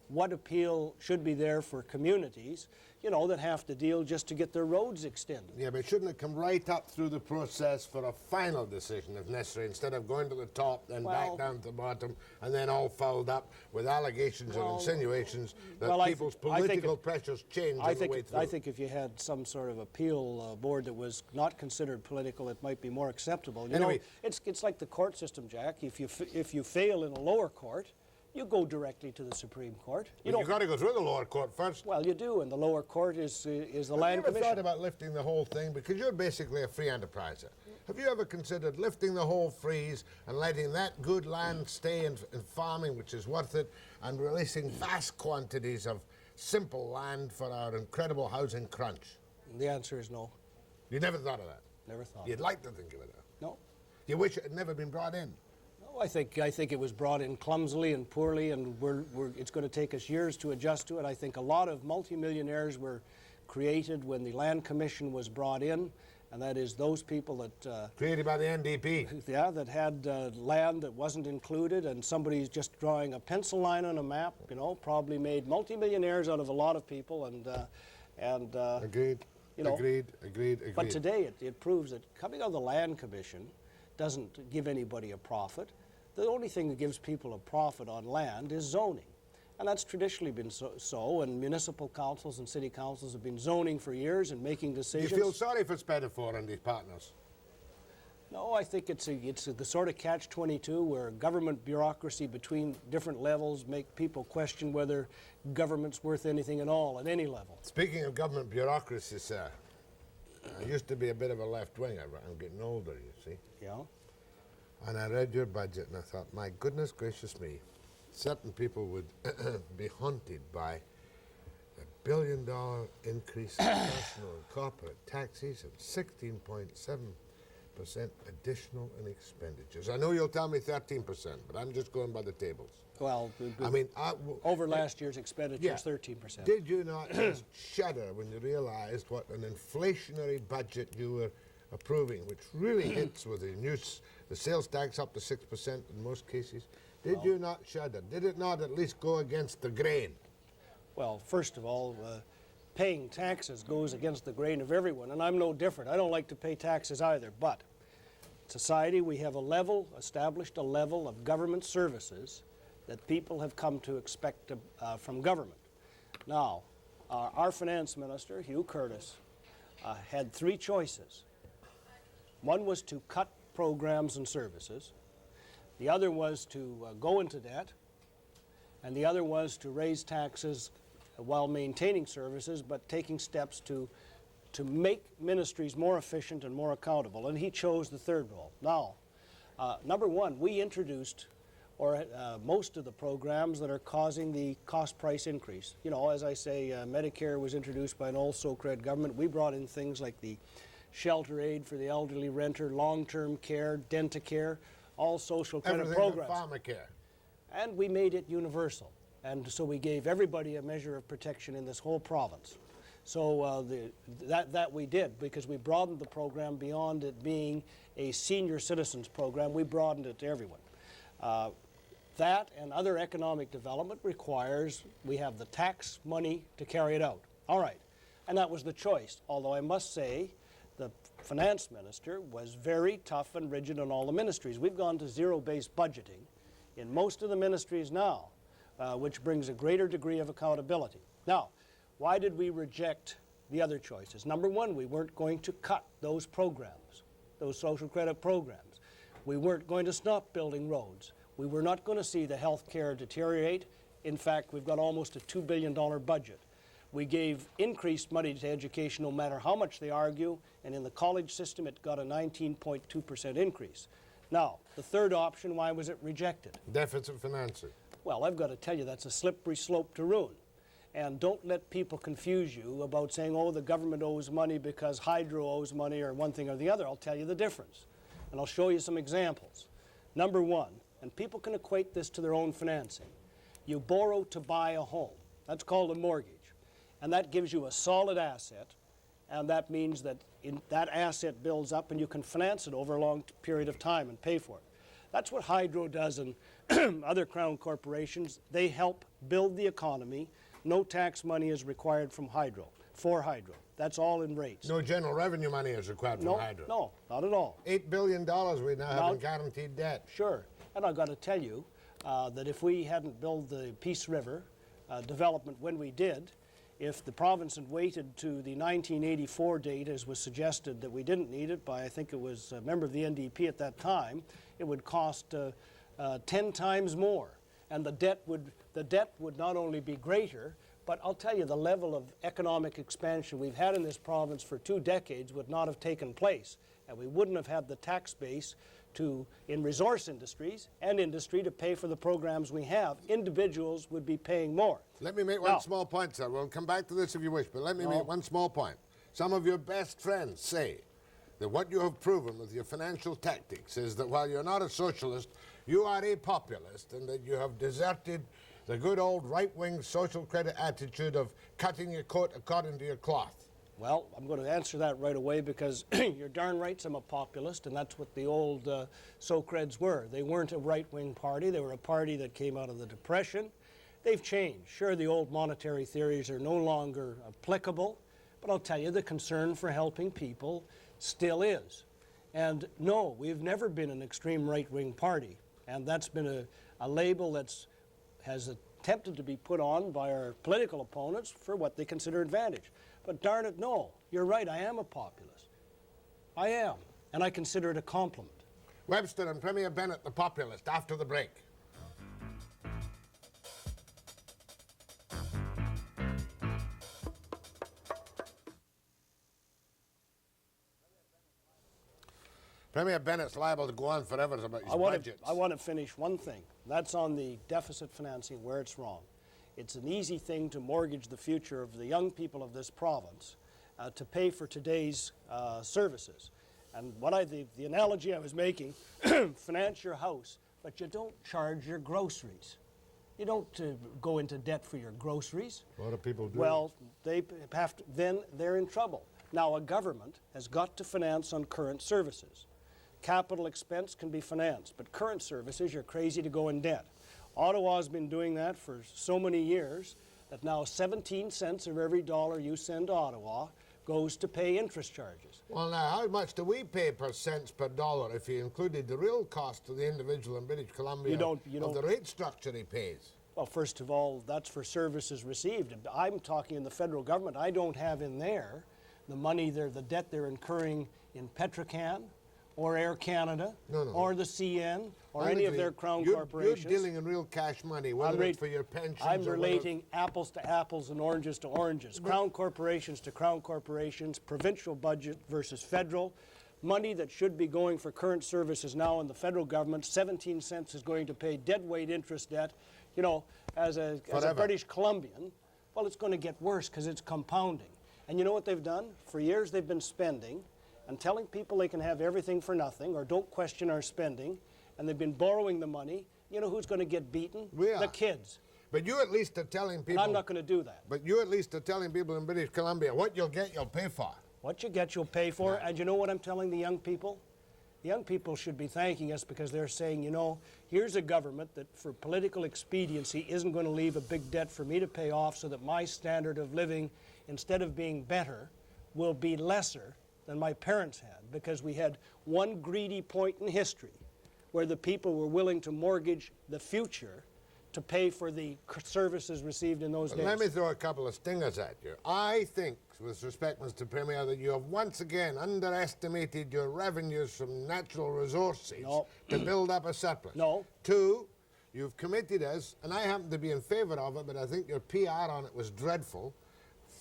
What appeal should be there for communities, you know, that have to deal just to get their roads extended.
Yeah, but shouldn't it come right up through the process for a final decision if necessary, instead of going to the top, then back down to the bottom, and then all fouled up with allegations or insinuations that people's political pressures change on the way through?
I think if you had some sort of appeal board that was not considered political, it might be more acceptable. You know, it's like the court system, Jack. If you fail in a lower court, you go directly to the Supreme Court.
You've got to go through the lower court first.
Well, you do, and the lower court is the land commission.
Have you ever thought about lifting the whole thing? Because you're basically a free enterpriser. Have you ever considered lifting the whole freeze and letting that good land stay in farming, which is worth it, and releasing vast quantities of simple land for our incredible housing crunch?
The answer is no.
You never thought of that?
Never thought.
You'd like to think of it, though?
No.
You wish it had never been brought in?
I think it was brought in clumsily and poorly, and it's going to take us years to adjust to it. I think a lot of multimillionaires were created when the Land Commission was brought in, and that is those people that...
created by the NDP.
Yeah, that had land that wasn't included, and somebody's just drawing a pencil line on a map, you know, probably made multimillionaires out of a lot of people, and
Agreed.
You know,
Agreed.
But today it proves that coming out of the Land Commission doesn't give anybody a profit. The only thing that gives people a profit on land is zoning. And that's traditionally been so, and municipal councils and city councils have been zoning for years and making decisions.
You feel sorry for Spedifore and his partners?
No, I think it's the sort of catch-22 where government bureaucracy between different levels make people question whether government's worth anything at all at any level.
Speaking of government bureaucracy, sir, I used to be a bit of a left-winger, but I'm getting older, you see.
Yeah?
And I read your budget and I thought, my goodness gracious me, certain people would be haunted by a $1 billion increase in personal and corporate taxes and 16.7% additional in expenditures. I know you'll tell me 13%, but I'm just going by the tables.
Well,
I mean,
over last year's expenditures, 13%.
Did you not just shudder when you realized what an inflationary budget you were approving, which really hits with the sales tax up to 6% in most cases? Did you not shudder? Did it not at least go against the grain?
Well, first of all, paying taxes goes against the grain of everyone, and I'm no different. I don't like to pay taxes either, but society, we have established a level of government services that people have come to expect from government. Now, our finance minister, Hugh Curtis, had three choices. One was to cut programs and services. The other was to go into debt. And the other was to raise taxes while maintaining services, but taking steps to make ministries more efficient and more accountable. And he chose the third role. Now, number one, we introduced most of the programs that are causing the cost price increase. You know, as I say, Medicare was introduced by an old so-called government. We brought in things like the shelter aid for the elderly renter, long-term care, Dentacare, all social credit programs.
Pharmacare.
And we made it universal. And so we gave everybody a measure of protection in this whole province. So that we did, because we broadened the program beyond it being a senior citizens program. We broadened it to everyone. That and other economic development requires we have the tax money to carry it out. All right. And that was the choice. Although I must say, the finance minister was very tough and rigid on all the ministries. We've gone to zero-based budgeting in most of the ministries now, which brings a greater degree of accountability. Now, why did we reject the other choices? Number one, we weren't going to cut those programs, those social credit programs. We weren't going to stop building roads. We were not going to see the health care deteriorate. In fact, we've got almost a $2 billion budget. We gave increased money to education no matter how much they argue, and in the college system it got a 19.2% increase. Now, the third option, why was it rejected?
Deficit financing.
Well, I've got to tell you, that's a slippery slope to ruin. And don't let people confuse you about saying, oh, the government owes money because hydro owes money or one thing or the other. I'll tell you the difference. And I'll show you some examples. Number one, and people can equate this to their own financing. You borrow to buy a home. That's called a mortgage. And that gives you a solid asset. And that means that that asset builds up and you can finance it over a long period of time and pay for it. That's what hydro does and other crown corporations. They help build the economy. No tax money is required from hydro, for hydro. That's all in rates.
No general revenue money is required from hydro.
No, not at all.
$8 billion we now have in guaranteed debt.
Sure. And I've got to tell you that if we hadn't built the Peace River development when we did, if the province had waited to the 1984 date, as was suggested, that we didn't need it by, I think it was a member of the NDP at that time, it would cost 10 times more. And the debt would not only be greater, but I'll tell you, the level of economic expansion we've had in this province for 2 decades would not have taken place. And we wouldn't have had the tax base in resource industries and industry to pay for the programs we have. Individuals would be paying more.
Let me make one small point, sir. We'll come back to this if you wish, but let me make one small point. Some of your best friends say that what you have proven with your financial tactics is that while you're not a socialist, you are a populist, and that you have deserted the good old right-wing social credit attitude of cutting your coat according to your cloth.
Well, I'm going to answer that right away because you're darn right I'm a populist, and that's what the old so-creds were. They weren't a right-wing party. They were a party that came out of the Depression. They've changed. Sure, the old monetary theories are no longer applicable, but I'll tell you, the concern for helping people still is. And no, we've never been an extreme right-wing party, and that's been a label has attempted to be put on by our political opponents for what they consider advantage. But darn it, no, you're right, I am a populist. I am, and I consider it a compliment.
Webster and Premier Bennett, the populist, after the break. Premier Bennett's liable to go on forever about his budgets.
I want to finish one thing. That's on the deficit financing where it's wrong. It's an easy thing to mortgage the future of the young people of this province to pay for today's services. And the analogy I was making, finance your house, but you don't charge your groceries. You don't go into debt for your groceries.
A lot of people do.
Well, they have to, then they're in trouble. Now, a government has got to finance on current services. Capital expense can be financed, but current services, you're crazy to go in debt. Ottawa's been doing that for so many years that now 17 cents of every dollar you send to Ottawa goes to pay interest charges.
Well, now, how much do we pay per cents per dollar if you included the real cost to the individual in British Columbia of the rate structure he pays?
Well, first of all, that's for services received. I'm talking in the federal government. I don't have in there the money, the debt they're incurring in Petrocan, or Air Canada, or the CN, or any of their crown corporations.
You're dealing in real cash money, whether it's for your pensions
I'm relating apples to apples and oranges to oranges. Crown corporations to crown corporations, provincial budget versus federal. Money that should be going for current services now in the federal government, 17 cents is going to pay dead weight interest debt. You know, as a British Columbian, well, it's going to get worse because it's compounding. And you know what they've done? For years they've been spending and telling people they can have everything for nothing or don't question our spending, and they've been borrowing the money. You know who's going to get beaten? The kids.
But you at least are telling people...
And I'm not going to do that.
But you at least are telling people in British Columbia, what you'll get, you'll pay for.
What you get, you'll pay for. And you know what I'm telling the young people? The young people should be thanking us because they're saying, you know, here's a government that for political expediency isn't going to leave a big debt for me to pay off so that my standard of living, instead of being better, will be lesser than my parents had, because we had one greedy point in history where the people were willing to mortgage the future to pay for the services received in those days.
Let me throw a couple of stingers at you. I think, with respect, Mr. Premier, that you have once again underestimated your revenues from natural resources to build up a surplus.
No.
2, you've committed us, and I happen to be in favour of it, but I think your PR on it was dreadful,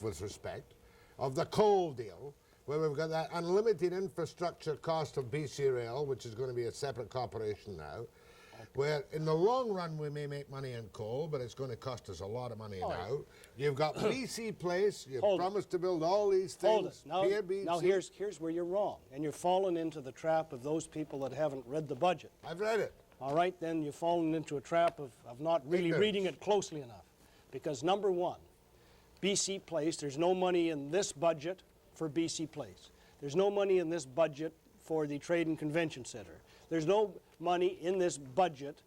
with respect, of the coal deal, where we've got that unlimited infrastructure cost of B.C.R.I.C, which is going to be a separate corporation now, where in the long run we may make money in coal, but it's going to cost us a lot of money now. You've got B.C. Place, you've promised to build all these things.
Now here's where you're wrong, and you're falling into the trap of those people that haven't read the budget.
I've read it.
All right, then you've fallen into a trap of not really reading it closely enough. Because number one, B.C. Place, there's no money in this budget for B.C. Place. There's no money in this budget for the Trade and Convention Center. There's no money in this budget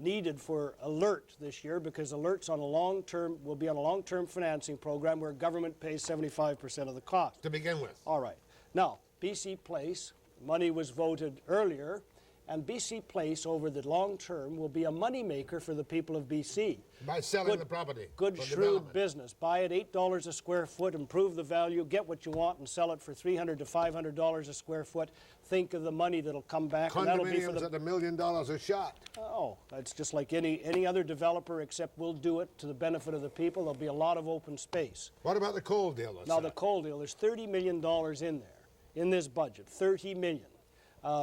needed for A.L.R this year, because A.L.R's on a long-term, will be on a long-term financing program where government pays 75% of the cost.
To begin with.
All right. Now, B.C. Place, money was voted earlier, and B.C. Place over the long term will be a moneymaker for the people of B.C.
By selling the property.
Good, shrewd business. Buy it $8 a square foot, improve the value, get what you want, and sell it for $300 to $500 a square foot. Think of the money that'll come back. And that'll be for
Condominiums at $1 million a shot.
Oh, it's just like any other developer, except we'll do it to the benefit of the people. There'll be a lot of open space.
What about the coal deal?
Now, the coal deal, there's $30 million in there, in this budget, $30 million.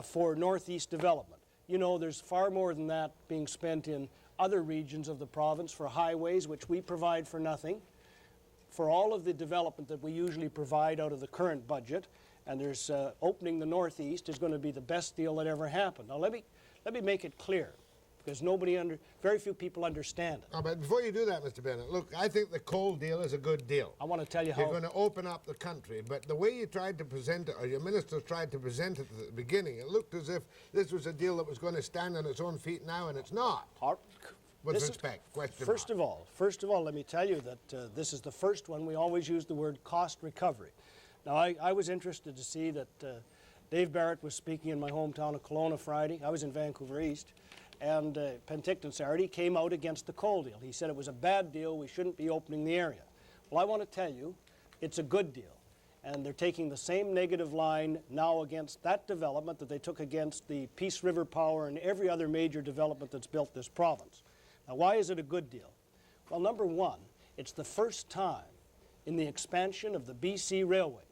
For Northeast development. You know, there's far more than that being spent in other regions of the province for highways, which we provide for nothing, for all of the development that we usually provide out of the current budget, and there's opening the Northeast is going to be the best deal that ever happened. Now, let me make it clear, because very few people understand it.
Oh, but before you do that, Mr. Bennett, look, I think the coal deal is a good deal.
I want to tell you how...
You're going to open up the country, but the way you tried to present it, or your ministers tried to present it at the beginning, it looked as if this was a deal that was going to stand on its own feet now, and it's not. With respect, question
First of all, let me tell you that this is the first one. We always use the word cost recovery. Now, I was interested to see that Dave Barrett was speaking in my hometown of Kelowna Friday. I was in Vancouver East. And Penticton Saturday came out against the coal deal. He said it was a bad deal, we shouldn't be opening the area. Well, I want to tell you, it's a good deal. And they're taking the same negative line now against that development that they took against the Peace River Power and every other major development that's built this province. Now, why is it a good deal? Well, number one, it's the first time in the expansion of the BC Railway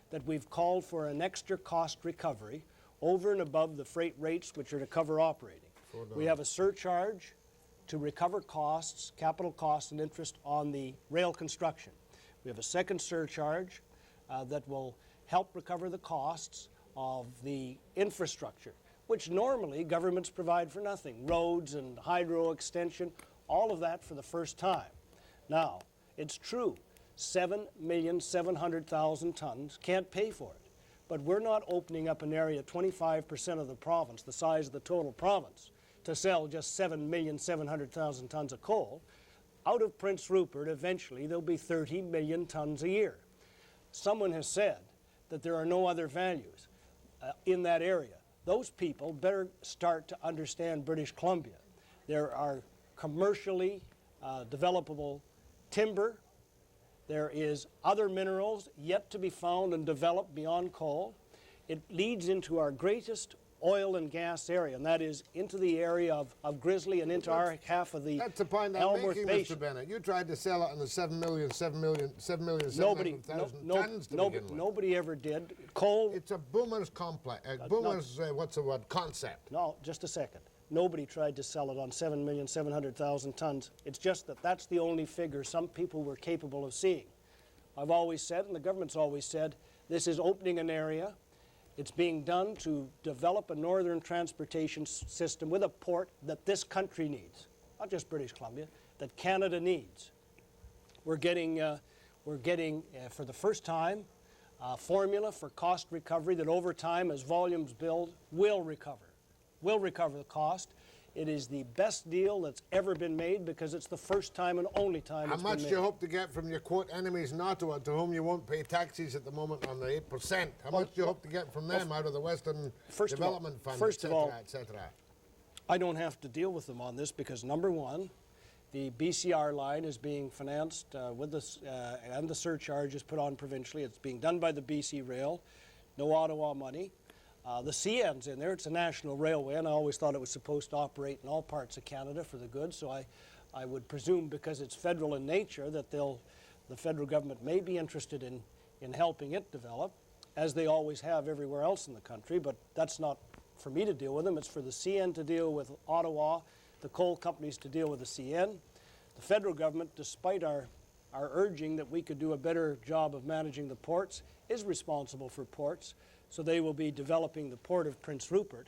that we've called for an extra cost recovery over and above the freight rates which are to cover operating. We have a surcharge to recover costs, capital costs and interest on the rail construction. We have a second surcharge that will help recover the costs of the infrastructure, which normally governments provide for nothing. Roads and hydro extension, all of that for the first time. Now, it's true, 7,700,000 tons can't pay for it. But we're not opening up an area 25% of the province, the size of the total province, to sell just 7,700,000 tons of coal. Out of Prince Rupert, eventually, there'll be 30 million tons a year. Someone has said that there are no other values in that area. Those people better start to understand British Columbia. There are commercially developable timber. There is other minerals yet to be found and developed beyond coal. It leads into our greatest oil and gas area, and that is into the area of Grizzly and into our half of the
That's the point I'm
Elmworth
making,
Basin.
Mr. Bennett. You tried to sell it on the 7,700,000 tons to begin with.
Nobody ever did. Coal...
It's a boomer's complex, what's the word, concept.
No, just a second. Nobody tried to sell it on 7,700,000 tons. It's just that that's the only figure some people were capable of seeing. I've always said, and the government's always said, this is opening an area. It's being done to develop a northern transportation system with a port that this country needs, not just British Columbia, that Canada needs. We're getting for the first time, a formula for cost recovery that over time, as volumes build, will recover the cost. It is the best deal that's ever been made because it's the first time and only time it's been made.
How much do you hope to get from your, quote, enemies in Ottawa, to whom you won't pay taxes at the moment on the 8%? How much do you hope to get from them out of the Western Development Fund, etc., etc.?
I don't have to deal with them on this because, number one, the B.C.R. line is being financed with this, and the surcharge is put on provincially. It's being done by the B.C. Rail, no Ottawa money. The CN's in there. It's a national railway, and I always thought it was supposed to operate in all parts of Canada for the good, so I would presume because it's federal in nature that the federal government may be interested in helping it develop. as they always have everywhere else in the country, but that's not for me to deal with them. It's for the CN to deal with Ottawa, the coal companies to deal with the CN. The federal government, despite our urging that we could do a better job of managing the ports, is responsible for ports, so they will be developing the port of Prince Rupert,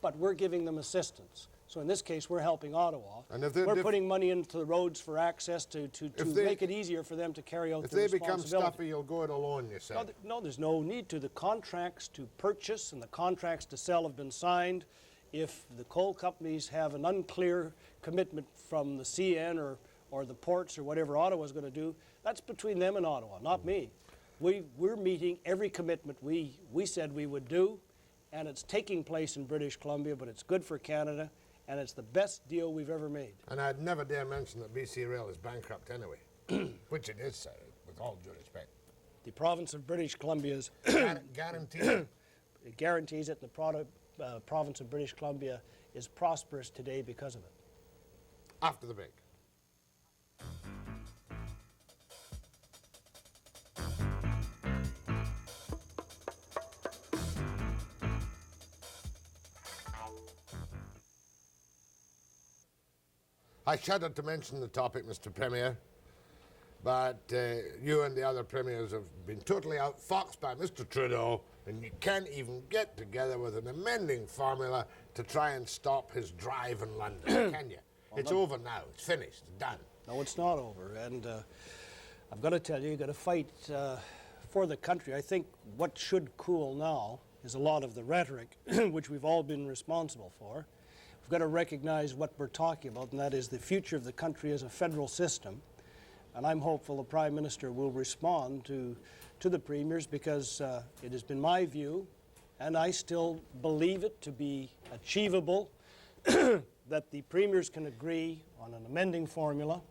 but we're giving them assistance. So in this case, we're helping Ottawa.
And if
we're putting money into the roads for access to make it easier for them to carry out their responsibility.
If they become stuffy, you'll go it alone, you said.
No, there's no need to. The contracts to purchase and the contracts to sell have been signed. If the coal companies have an unclear commitment from the CN or the ports or whatever Ottawa's going to do, that's between them and Ottawa, not me. We're meeting every commitment we said we would do, and it's taking place in British Columbia, but it's good for Canada, and it's the best deal we've ever made.
And I'd never dare mention that B.C.R.I.C is bankrupt anyway, which it is, sir, with all due respect.
The province of British Columbia's
Guaranteed.
it guarantees it, and the province of British Columbia is prosperous today because of it.
After the break. I shudder to mention the topic, Mr. Premier, but you and the other premiers have been totally outfoxed by Mr. Trudeau, and you can't even get together with an amending formula to try and stop his drive in London, can you? Well, it's over now. It's finished. It's done.
No, it's not over. And I've got to tell you, you've got to fight for the country. I think what should cool now is a lot of the rhetoric, which we've all been responsible for. We've got to recognize what we're talking about, and that is the future of the country as a federal system. And I'm hopeful the Prime Minister will respond to the premiers, because it has been my view, and I still believe it to be achievable, that the premiers can agree on an amending formula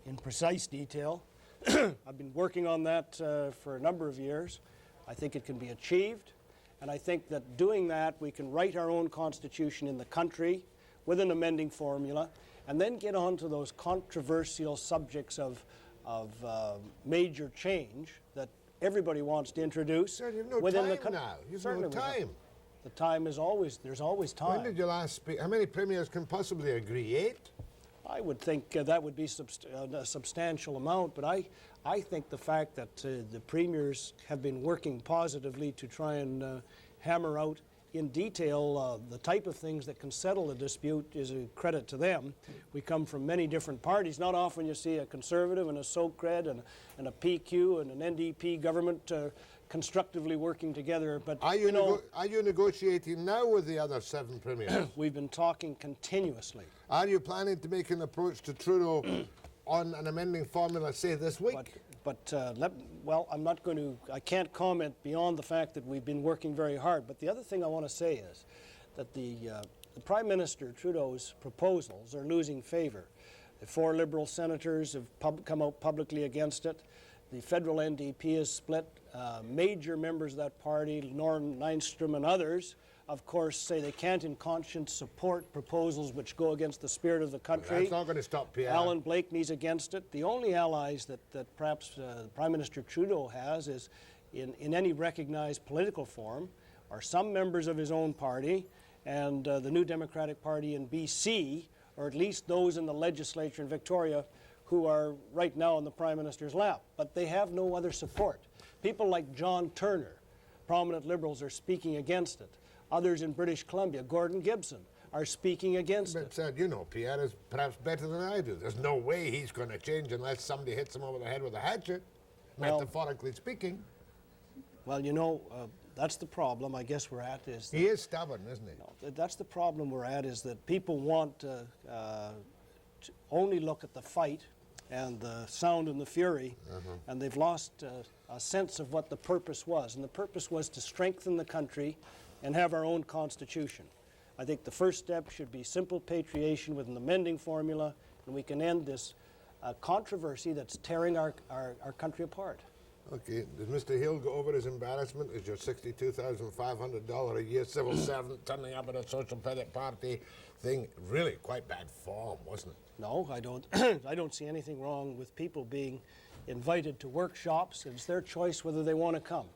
in precise detail. I've been working on that for a number of years. I think it can be achieved. And I think that doing that, we can write our own constitution in the country with an amending formula, and then get on to those controversial subjects of major change that everybody wants to introduce.
Sir, you've no
within
time now. You've no time.
The time is always, there's always time.
When did you last speak? How many premiers can possibly agree? 8?
I would think that would be a substantial amount, but I think the fact that the premiers have been working positively to try and hammer out in detail the type of things that can settle a dispute is a credit to them. We come from many different parties. Not often you see a Conservative and a SOCRED and a PQ and an NDP government constructively working together. But
are you negotiating now with the other 7 premiers?
We've been talking continuously.
Are you planning to make an approach to Trudeau on an amending formula, say, this week?
Well, I'm not going to, I can't comment beyond the fact that we've been working very hard. But the other thing I want to say is that the Prime Minister Trudeau's proposals are losing favor. The 4 Liberal senators have come out publicly against it. The federal NDP is split. Major members of that party, Norm Nystrom and others, of course, say they can't in conscience support proposals which go against the spirit of the country.
That's not going to stop Pierre.
Alan Blakeney's against it. The only allies that perhaps Prime Minister Trudeau has is in any recognized political form are some members of his own party and the New Democratic Party in BC, or at least those in the legislature in Victoria who are right now on the Prime Minister's lap. But they have no other support. People like John Turner, prominent Liberals, are speaking against it. Others in British Columbia, Gordon Gibson, are speaking against it.
But you know, Pierre is perhaps better than I do. There's no way he's going to change unless somebody hits him over the head with a hatchet, metaphorically speaking.
Well, you know, that's the problem I guess we're at is...
He is stubborn, isn't he?
No, that's the problem we're at, is that people want to only look at the fight and the sound and the fury, and they've lost a sense of what the purpose was. And the purpose was to strengthen the country and have our own constitution. I think the first step should be simple patriation with an amending formula, and we can end this controversy that's tearing our country apart.
Okay, does Mr. Hill go over his embarrassment? Is your $62,500 a year civil servant turning up at a social credit party thing really quite bad form, wasn't it?
No, I don't. I don't see anything wrong with people being invited to workshops. It's their choice whether they want to come.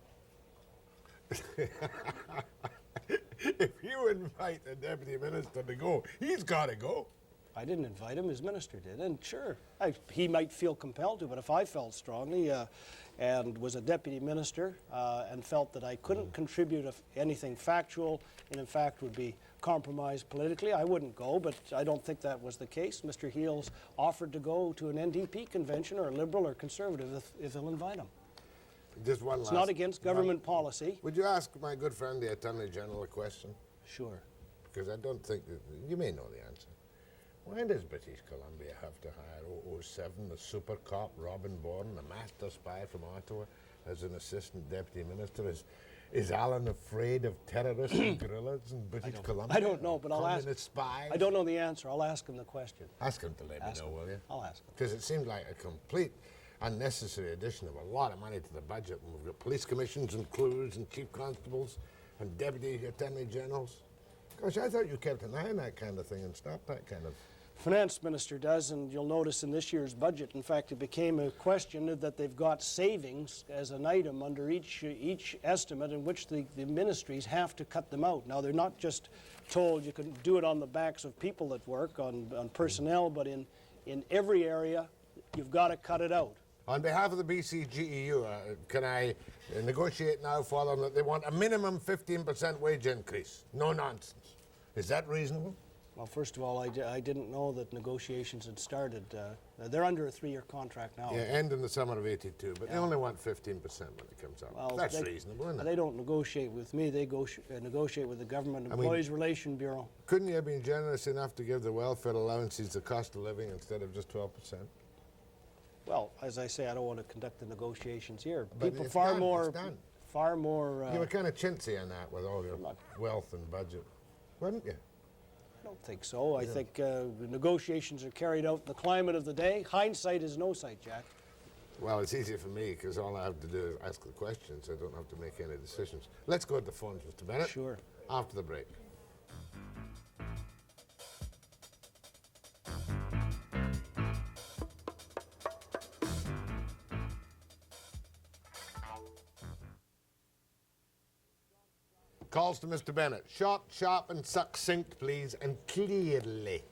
If you invite the deputy minister to go, he's got to go.
I didn't invite him, his minister did, and sure, he might feel compelled to, but if I felt strongly and was a deputy minister and felt that I couldn't contribute anything factual and in fact would be compromised politically, I wouldn't go, but I don't think that was the case. Mr. Heels offered to go to an NDP convention or a Liberal or Conservative if they'll invite him.
Just one last.
It's not against government policy.
Would you ask my good friend, the Attorney General, a question?
Sure.
Because I don't think that, you may know the answer. Why does British Columbia have to hire 007, the super cop Robin Bourne, the master spy from Ottawa, as an assistant deputy minister? Is Alan afraid of terrorists and guerrillas in British Columbia?
I don't know, but I'll ask.
Spies?
I don't know the answer. I'll ask him the question.
Ask him to let me know, will you?
I'll ask him.
Because it seems like a complete unnecessary addition of a lot of money to the budget. And we've got police commissions and crews and chief constables and deputy attorney generals. Gosh, I thought you kept an eye on that kind of thing and stopped that kind of...
Finance minister does, and you'll notice in this year's budget, in fact, it became a question that they've got savings as an item under each estimate in which the ministries have to cut them out. Now, they're not just told you can do it on the backs of people that work, on personnel, but in every area, you've got to cut it out.
On behalf of the BCGEU, can I negotiate now for them that they want a minimum 15% wage increase? No nonsense. Is that reasonable?
Well, first of all, I didn't know that negotiations had started. They're under a 3-year contract now.
Yeah, end in the summer of '82, but they only want 15% when it comes out.
Well,
that's reasonable, isn't it?
They don't negotiate with me. They negotiate with the Government Employees Relation Bureau.
Couldn't you have been generous enough to give the welfare allowances the cost of living instead of just 12%?
Well, as I say, I don't want to conduct the negotiations here.
But
People
it's
far
done,
more,
it's done.
far more.
You were kind of chintzy on that with all your wealth and budget, weren't you?
I don't think so. I think the negotiations are carried out in the climate of the day. Hindsight is no sight, Jack.
Well, it's easier for me because all I have to do is ask the questions. I don't have to make any decisions. Let's go to the phones, Mr. Bennett.
Sure.
After the break. Calls to Mr. Bennett. Short, sharp and succinct, please, and clearly.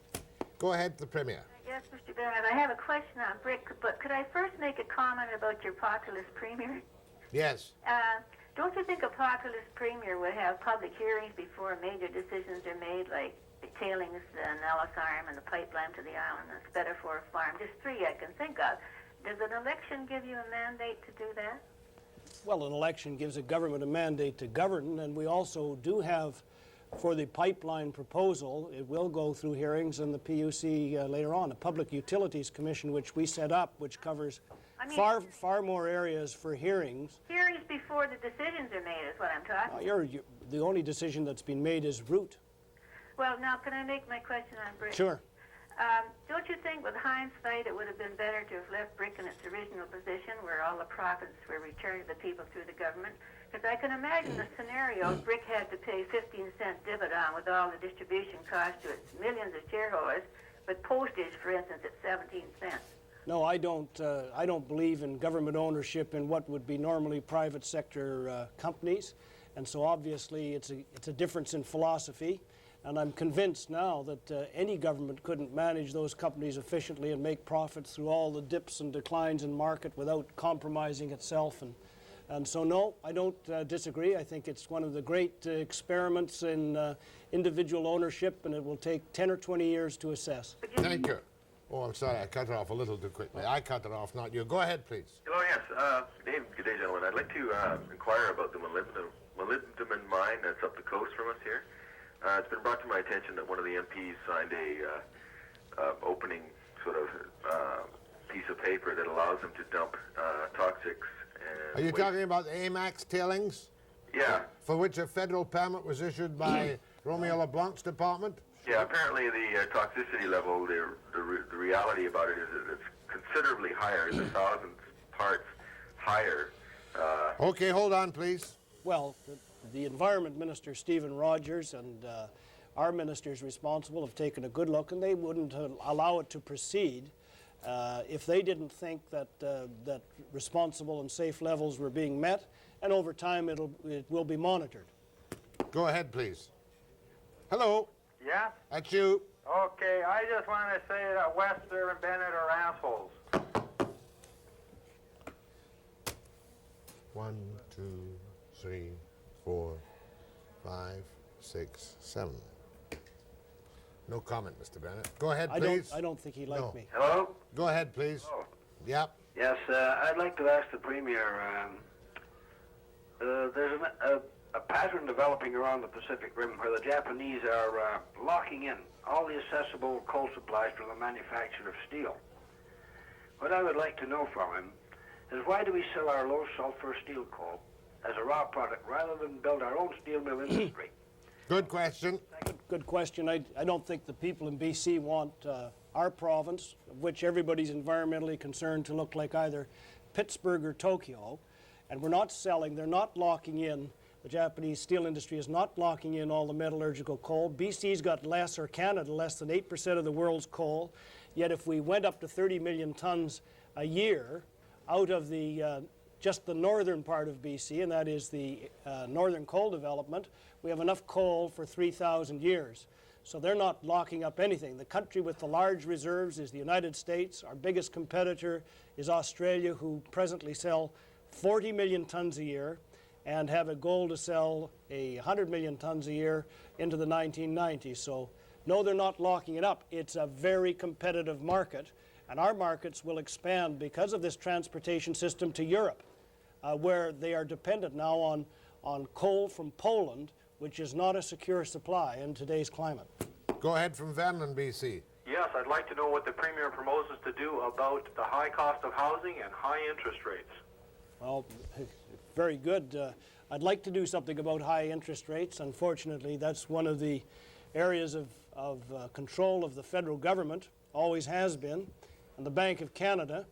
Go ahead to the Premier.
Yes, Mr. Bennett, I have a question on BRIC, but could I first make a comment about your populist Premier?
Yes.
Don't you think a populist Premier would have public hearings before major decisions are made, like the tailings and A.L.R and the pipeline to the island and Spedifore Farm? Just 3 I can think of. Does an election give you a mandate to do that?
Well, an election gives a government a mandate to govern, and we also do have, for the pipeline proposal, it will go through hearings in the PUC later on, a Public Utilities Commission, which we set up, which covers far more areas for hearings.
Hearings before the decisions are made is what I'm talking about.
The only decision that's been made is route.
Well, now, can I make my question on BRIC?
Sure.
Don't you think with hindsight it would have been better to have left BRIC in its original position where all the profits were returned to the people through the government? Because I can imagine the scenario if BRIC had to pay 15-cent dividend with all the distribution costs to its millions of shareholders, but postage, for instance, at 17 cents.
No, I don't believe in government ownership in what would be normally private sector companies, and so obviously it's a difference in philosophy. And I'm convinced now that any government couldn't manage those companies efficiently and make profits through all the dips and declines in market without compromising itself. And so, no, I don't disagree. I think it's one of the great experiments in individual ownership, and it will take 10 or 20 years to assess.
Thank you. Oh, I'm sorry, I cut her off a little too quickly. I cut her off, not you. Go ahead, please.
Oh, yes. Good day, gentlemen. I'd like to inquire about the molybdenum mine that's up the coast from us here. It's been brought to my attention that one of the MPs signed a opening sort of piece of paper that allows them to dump toxics.
Are you talking about the AMAX tailings?
Yeah.
For which a federal permit was issued by Romeo LeBlanc's department?
Yeah, apparently the toxicity level, the reality about it is that it's considerably higher, it's 1,000 parts higher.
Okay, hold on, please.
Well, the Environment Minister, Stephen Rogers, and our ministers responsible have taken a good look, and they wouldn't allow it to proceed if they didn't think that that responsible and safe levels were being met, and over time it will be monitored.
Go ahead, please. Hello.
Yeah?
That's you.
Okay, I just want to say that Webster and Bennett are assholes.
1, 2, 3, 4, 5, 6, 7. No comment, Mr. Bennett. Go ahead, please.
I don't think he liked me.
Hello?
Go ahead, please.
Oh.
Yep.
Yes, I'd like to ask the Premier, there's a pattern developing around the Pacific Rim where the Japanese are locking in all the accessible coal supplies for the manufacture of steel. What I would like to know from him is why do we sell our low sulfur steel coal as a raw product rather than build our own steel mill industry?
Good question.
Good question. I don't think the people in BC want our province, of which everybody's environmentally concerned, to look like either Pittsburgh or Tokyo. And we're not selling, they're not locking in, the Japanese steel industry is not locking in all the metallurgical coal. BC's got less, or Canada, less than 8% of the world's coal. Yet if we went up to 30 million tons a year out of the just the northern part of BC, and that is the northern coal development, we have enough coal for 3,000 years. So they're not locking up anything. The country with the large reserves is the United States. Our biggest competitor is Australia, who presently sell 40 million tons a year and have a goal to sell 100 million tons a year into the 1990s. So no, they're not locking it up. It's a very competitive market, and our markets will expand because of this transportation system to Europe, where they are dependent now on coal from Poland, which is not a secure supply in today's climate.
Go ahead from Vernon, BC.
Yes, I'd like to know what the Premier proposes to do about the high cost of housing and high interest rates.
Well, very good. I'd like to do something about high interest rates. Unfortunately, that's one of the areas of control of the federal government, always has been, and the Bank of Canada.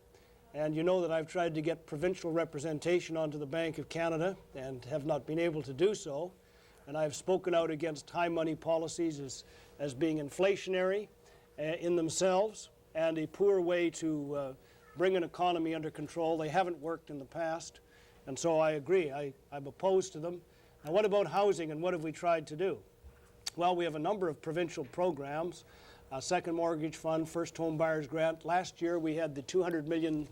And you know that I've tried to get provincial representation onto the Bank of Canada and have not been able to do so. And I've spoken out against high money policies as being inflationary in themselves and a poor way to bring an economy under control. They haven't worked in the past, and so I agree. I'm opposed to them. Now, what about housing, and what have we tried to do? Well, we have a number of provincial programs, Second Mortgage Fund, First Home Buyers Grant. Last year we had the $200 million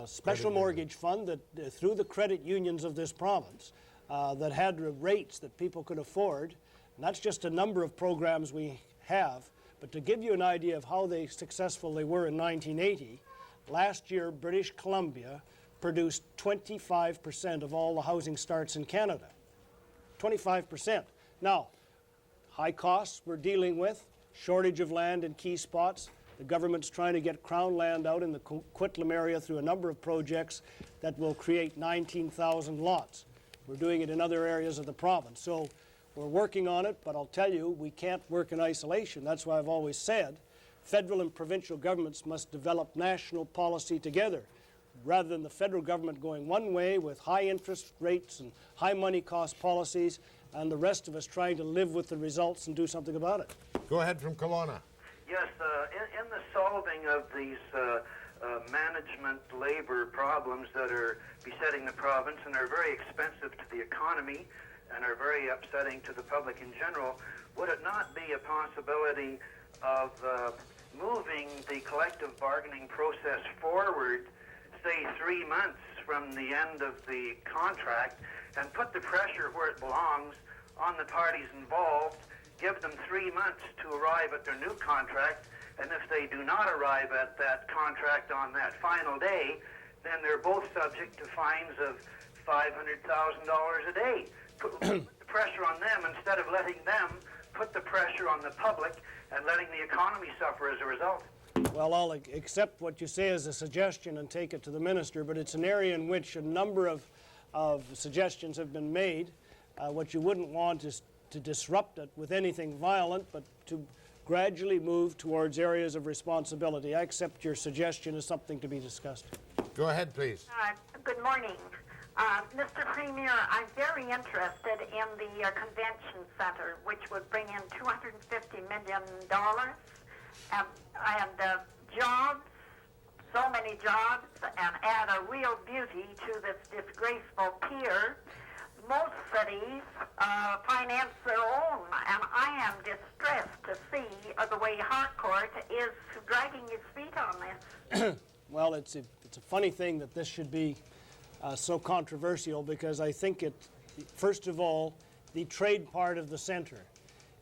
special mortgage fund that through the credit unions of this province that had rates that people could afford. And that's just a number of programs we have. But to give you an idea of how successful they were in 1980, last year British Columbia produced 25% of all the housing starts in Canada. 25%. Now, high costs we're dealing with, shortage of land in key spots. The government's trying to get Crown land out in the Quitlam area through a number of projects that will create 19,000 lots. We're doing it in other areas of the province. So we're working on it, but I'll tell you, we can't work in isolation. That's why I've always said federal and provincial governments must develop national policy together, rather than the federal government going one way with high interest rates and high money cost policies, and the rest of us trying to live with the results and do something about it.
Go ahead from Kelowna.
Yes, in the solving of these management labor problems that are besetting the province and are very expensive to the economy and are very upsetting to the public in general, would it not be a possibility of moving the collective bargaining process forward, say 3 months from the end of the contract, and put the pressure where it belongs on the parties involved, give them 3 months to arrive at their new contract, and if they do not arrive at that contract on that final day, then they're both subject to fines of $500,000 a day. Put the pressure on them instead of letting them put the pressure on the public and letting the economy suffer as a result.
Well, I'll accept what you say as a suggestion and take it to the minister, but it's an area in which a number of suggestions have been made. What you wouldn't want is to disrupt it with anything violent, but to gradually move towards areas of responsibility. I accept your suggestion as something to be discussed.
Go ahead, please.
Good morning. Mr. Premier, I'm very interested in the convention center, which would bring in $250 million and jobs
so many jobs and add a real beauty to this disgraceful pier. Most cities finance their own, and I am distressed to see the way Harcourt is dragging his feet on this.
Well, it's a funny thing that this should be so controversial, because I think first of all, the trade part of the center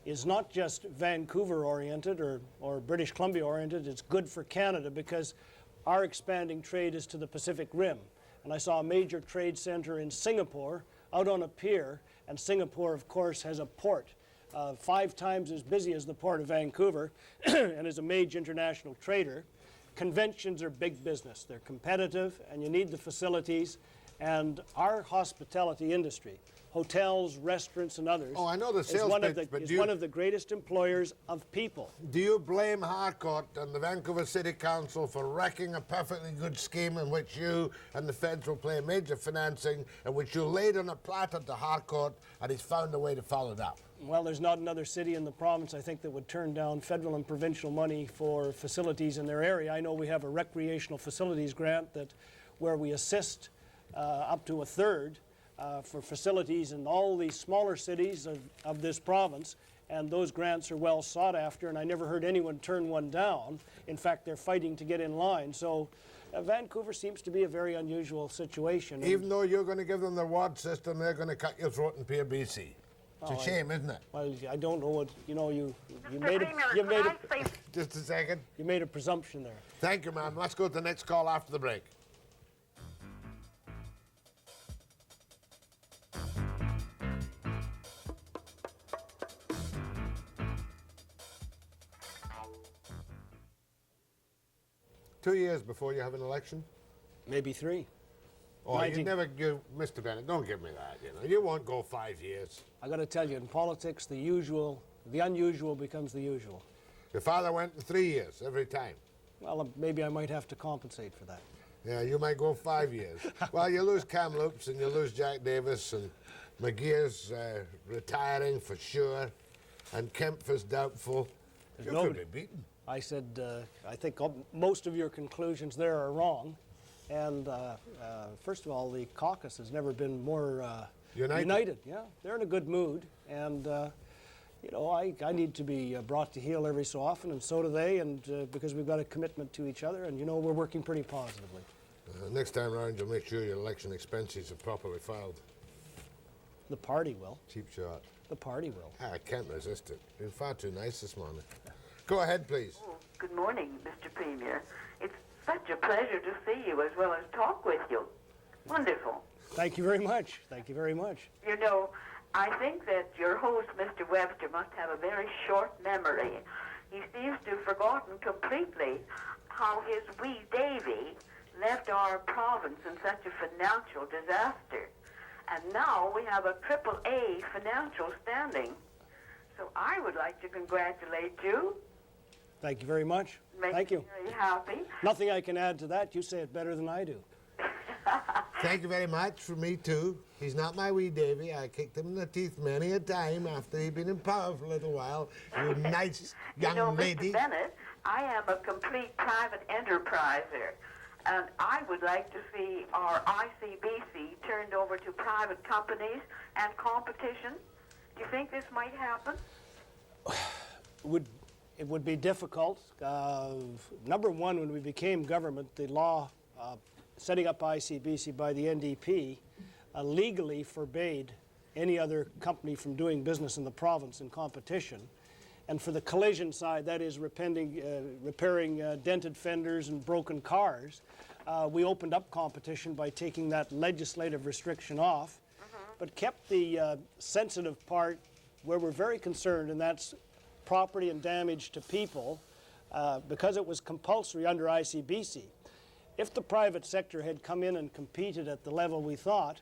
is not just Vancouver-oriented or British Columbia-oriented. It's good for Canada because our expanding trade is to the Pacific Rim. And I saw a major trade center in Singapore out on a pier, and Singapore, of course, has a port 5 times as busy as the port of Vancouver and is a major international trader. Conventions are big business. They're competitive, and you need the facilities. And our hospitality industry, hotels, restaurants, and others,
I know the sales pitch, but
one of the greatest employers of people.
Do you blame Harcourt and the Vancouver City Council for wrecking a perfectly good scheme in which you and the feds will play major financing, and which you laid on a platter to Harcourt, and he's found a way to follow it up?
Well, there's not another city in the province, I think, that would turn down federal and provincial money for facilities in their area. I know we have a recreational facilities grant where we assist up to 1/3 for facilities in all the smaller cities of this province, and those grants are well sought after, and I never heard anyone turn one down. In fact, they're fighting to get in line. So Vancouver seems to be a very unusual situation.
Even though you're going to give them the ward system, they're going to cut your throat in Pier BC. It's a shame, isn't it?
Well, I don't know what, you
Just a second.
You made a presumption there.
Thank you, ma'am. Let's go to the next call after the break. Two years before you have an election?
Maybe 3.
Oh, Mr. Bennett, don't give me that, You won't go 5 years.
I got to tell you, in politics, the unusual becomes the usual.
Your father went 3 years every time.
Well, maybe I might have to compensate for that.
Yeah, you might go 5 years. Well, you lose Kamloops and you lose Jack Davis, and McGear's retiring for sure, and Kempf is doubtful. You could be beaten.
I said, I think most of your conclusions there are wrong. And first of all, the caucus has never been more united. Yeah, they're in a good mood. And, I need to be brought to heel every so often, and so do they, and because we've got a commitment to each other, and, we're working pretty positively.
Next time around, you'll make sure your election expenses are properly filed.
The party will.
Cheap shot.
The party will.
I can't resist it. You're far too nice this morning. Go ahead, please.
Oh, good morning, Mr. Premier. It's such a pleasure to see you as well as talk with you. Wonderful.
Thank you very much. Thank you very much.
I think that your host, Mr. Webster, must have a very short memory. He seems to have forgotten completely how his wee Davy left our province in such a financial disaster. And now we have a AAA financial standing. So I would like to congratulate you.
Thank you very much. Thank you.
Very happy.
Nothing I can add to that. You say it better than I do.
Thank you very much. For me, too. He's not my wee Davy. I kicked him in the teeth many a time after he'd been in power for a little while. You nice young lady.
Mr. Bennett, I am a complete private enterpriser, and I would like to see our ICBC turned over to private companies and competition. Do you think this might happen?
It would be difficult. Number one, when we became government, the law setting up ICBC by the NDP legally forbade any other company from doing business in the province in competition. And for the collision side, that is repairing dented fenders and broken cars, we opened up competition by taking that legislative restriction off, but kept the sensitive part where we're very concerned, and that's property and damage to people, because it was compulsory under ICBC. If the private sector had come in and competed at the level we thought,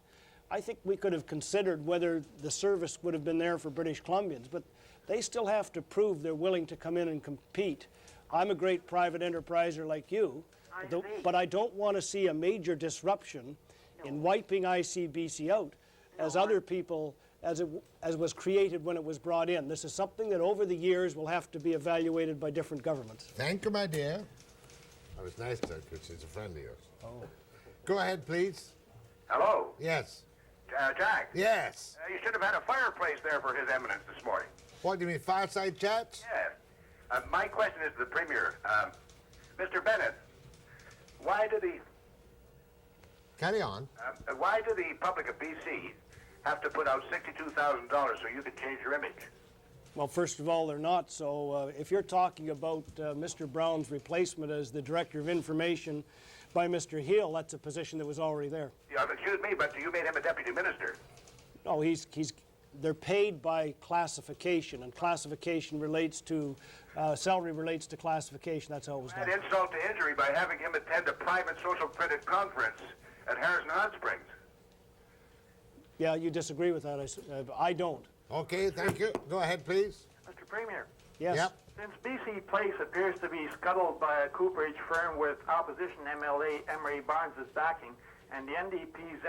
I think we could have considered whether the service would have been there for British Columbians, but they still have to prove they're willing to come in and compete. I'm a great private enterpriser like you, but I don't want to see a major disruption in wiping ICBC out as other people, as was created when it was brought in. This is something that over the years will have to be evaluated by different governments.
Thank you, my dear. I was nice to her because she's a friend of yours. Oh. Go ahead, please.
Hello?
Yes.
Jack?
Yes.
You should have had a fireplace there for His Eminence this morning.
What, do you mean fireside chats?
Yes. My question is to the Premier. Mr. Bennett, why do the...
Carry on.
Why do the public of B.C. have to put out $62,000 so you can change your image?
Well, first of all, they're not. So if you're talking about Mr. Brown's replacement as the Director of Information by Mr. Hill, that's a position that was already there.
Yeah, excuse me, but you made him a deputy minister.
No, they're paid by classification, and classification relates to, salary relates to classification. That's how it was done.
Add insult to injury by having him attend a private social credit conference at Harrison Hot Springs.
Yeah, you disagree with that. I don't.
Okay, thank you. Go ahead, please.
Mr. Premier.
Yes.
Yep.
Since B.C. Place appears to be scuttled by a cooperage firm with opposition MLA Emery Barnes' backing, and the NDP's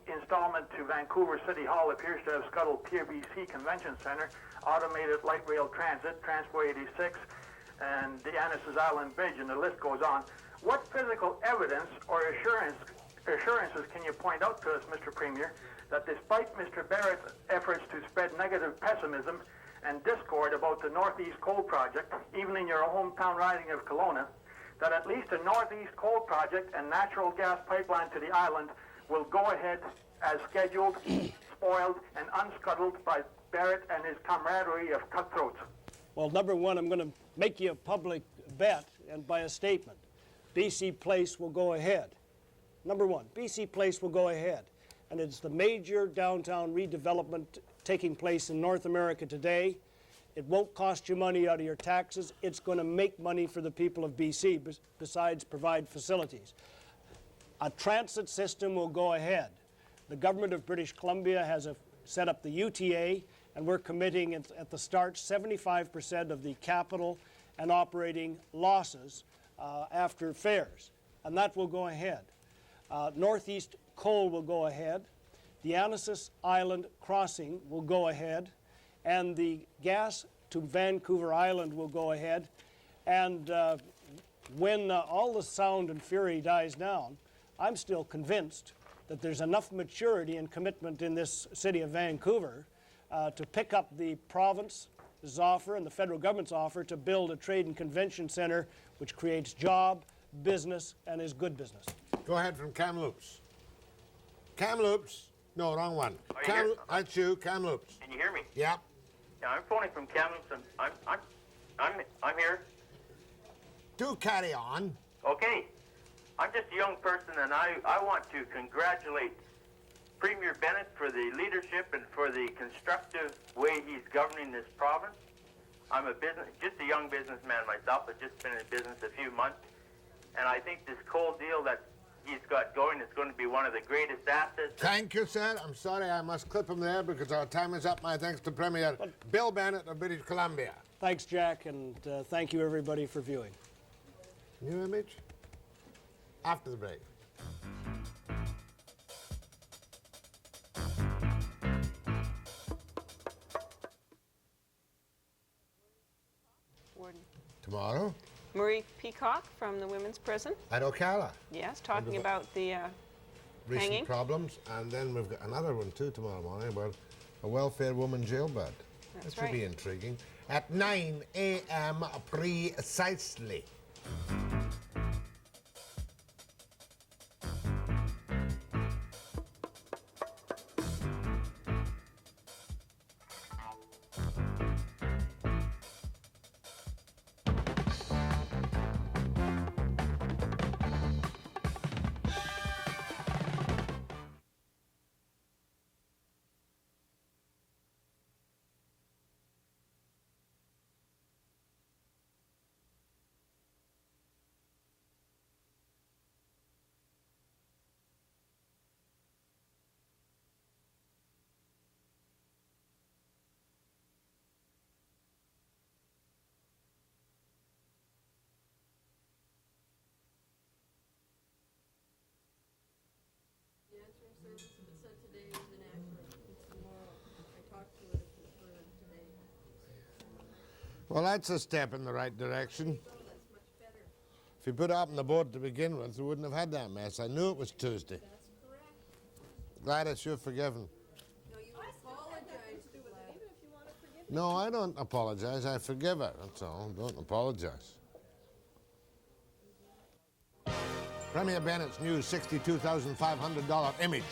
installment to Vancouver City Hall appears to have scuttled Pier BC Convention Centre, automated light rail transit, Transway 86, and the Annis's Island Bridge, and the list goes on. What physical evidence or assurances can you point out to us, Mr. Premier, that despite Mr. Barrett's efforts to spread negative pessimism and discord about the Northeast Coal Project, even in your hometown riding of Kelowna, that at least a Northeast Coal Project and natural gas pipeline to the island will go ahead as scheduled, spoiled, and unscuttled by Barrett and his camaraderie of cutthroats?
Well, number one, I'm going to make you a public bet and by a statement. B.C. Place will go ahead. Number one, B.C. Place will go ahead. And it's the major downtown redevelopment taking place in North America today. It won't cost you money out of your taxes. It's going to make money for the people of BC, besides provide facilities. A transit system will go ahead. The government of British Columbia has set up the UTA, and we're committing at the start 75% of the capital and operating losses after fares, and that will go ahead. Northeast Coal will go ahead. The Annis's Island crossing will go ahead, and the gas to Vancouver Island will go ahead. And when all the sound and fury dies down, I'm still convinced that there's enough maturity and commitment in this city of Vancouver to pick up the province's offer and the federal government's offer to build a trade and convention center which creates job, business, and is good business.
Go ahead from Kamloops. Kamloops. No, wrong one. That's you, Kamloops.
Can you hear me?
Yeah.
Yeah, I'm phoning from Kamloops, and I'm here.
Do carry on.
Okay. I'm just a young person, and I want to congratulate Premier Bennett for the leadership and for the constructive way he's governing this province. I'm just a young businessman myself. I've just been in business a few months, and I think this coal deal that he's got going is going to be one of the greatest assets.
Thank you, sir. I'm sorry I must clip him there because our time is up. My thanks to Premier Bill Bennett of British Columbia.
Thanks, Jack, and thank you, everybody, for viewing.
New image? After the break.
Warden.
Tomorrow?
Marie Peacock from the Women's Prison.
At A.L.R.
Yes, talking about the
recent
hanging.
problems. And then we've got another one, too, tomorrow morning about a welfare woman jailbird.
That's
that should be intriguing. At 9 a.m. precisely. Well, that's a step in the right direction. If you put it up on the board to begin with, we wouldn't have had that mess. I knew it was Tuesday. Gladys, you're forgiven. No, I don't apologize. I forgive her. That's all. Don't apologize. Premier Bennett's new $62,500 image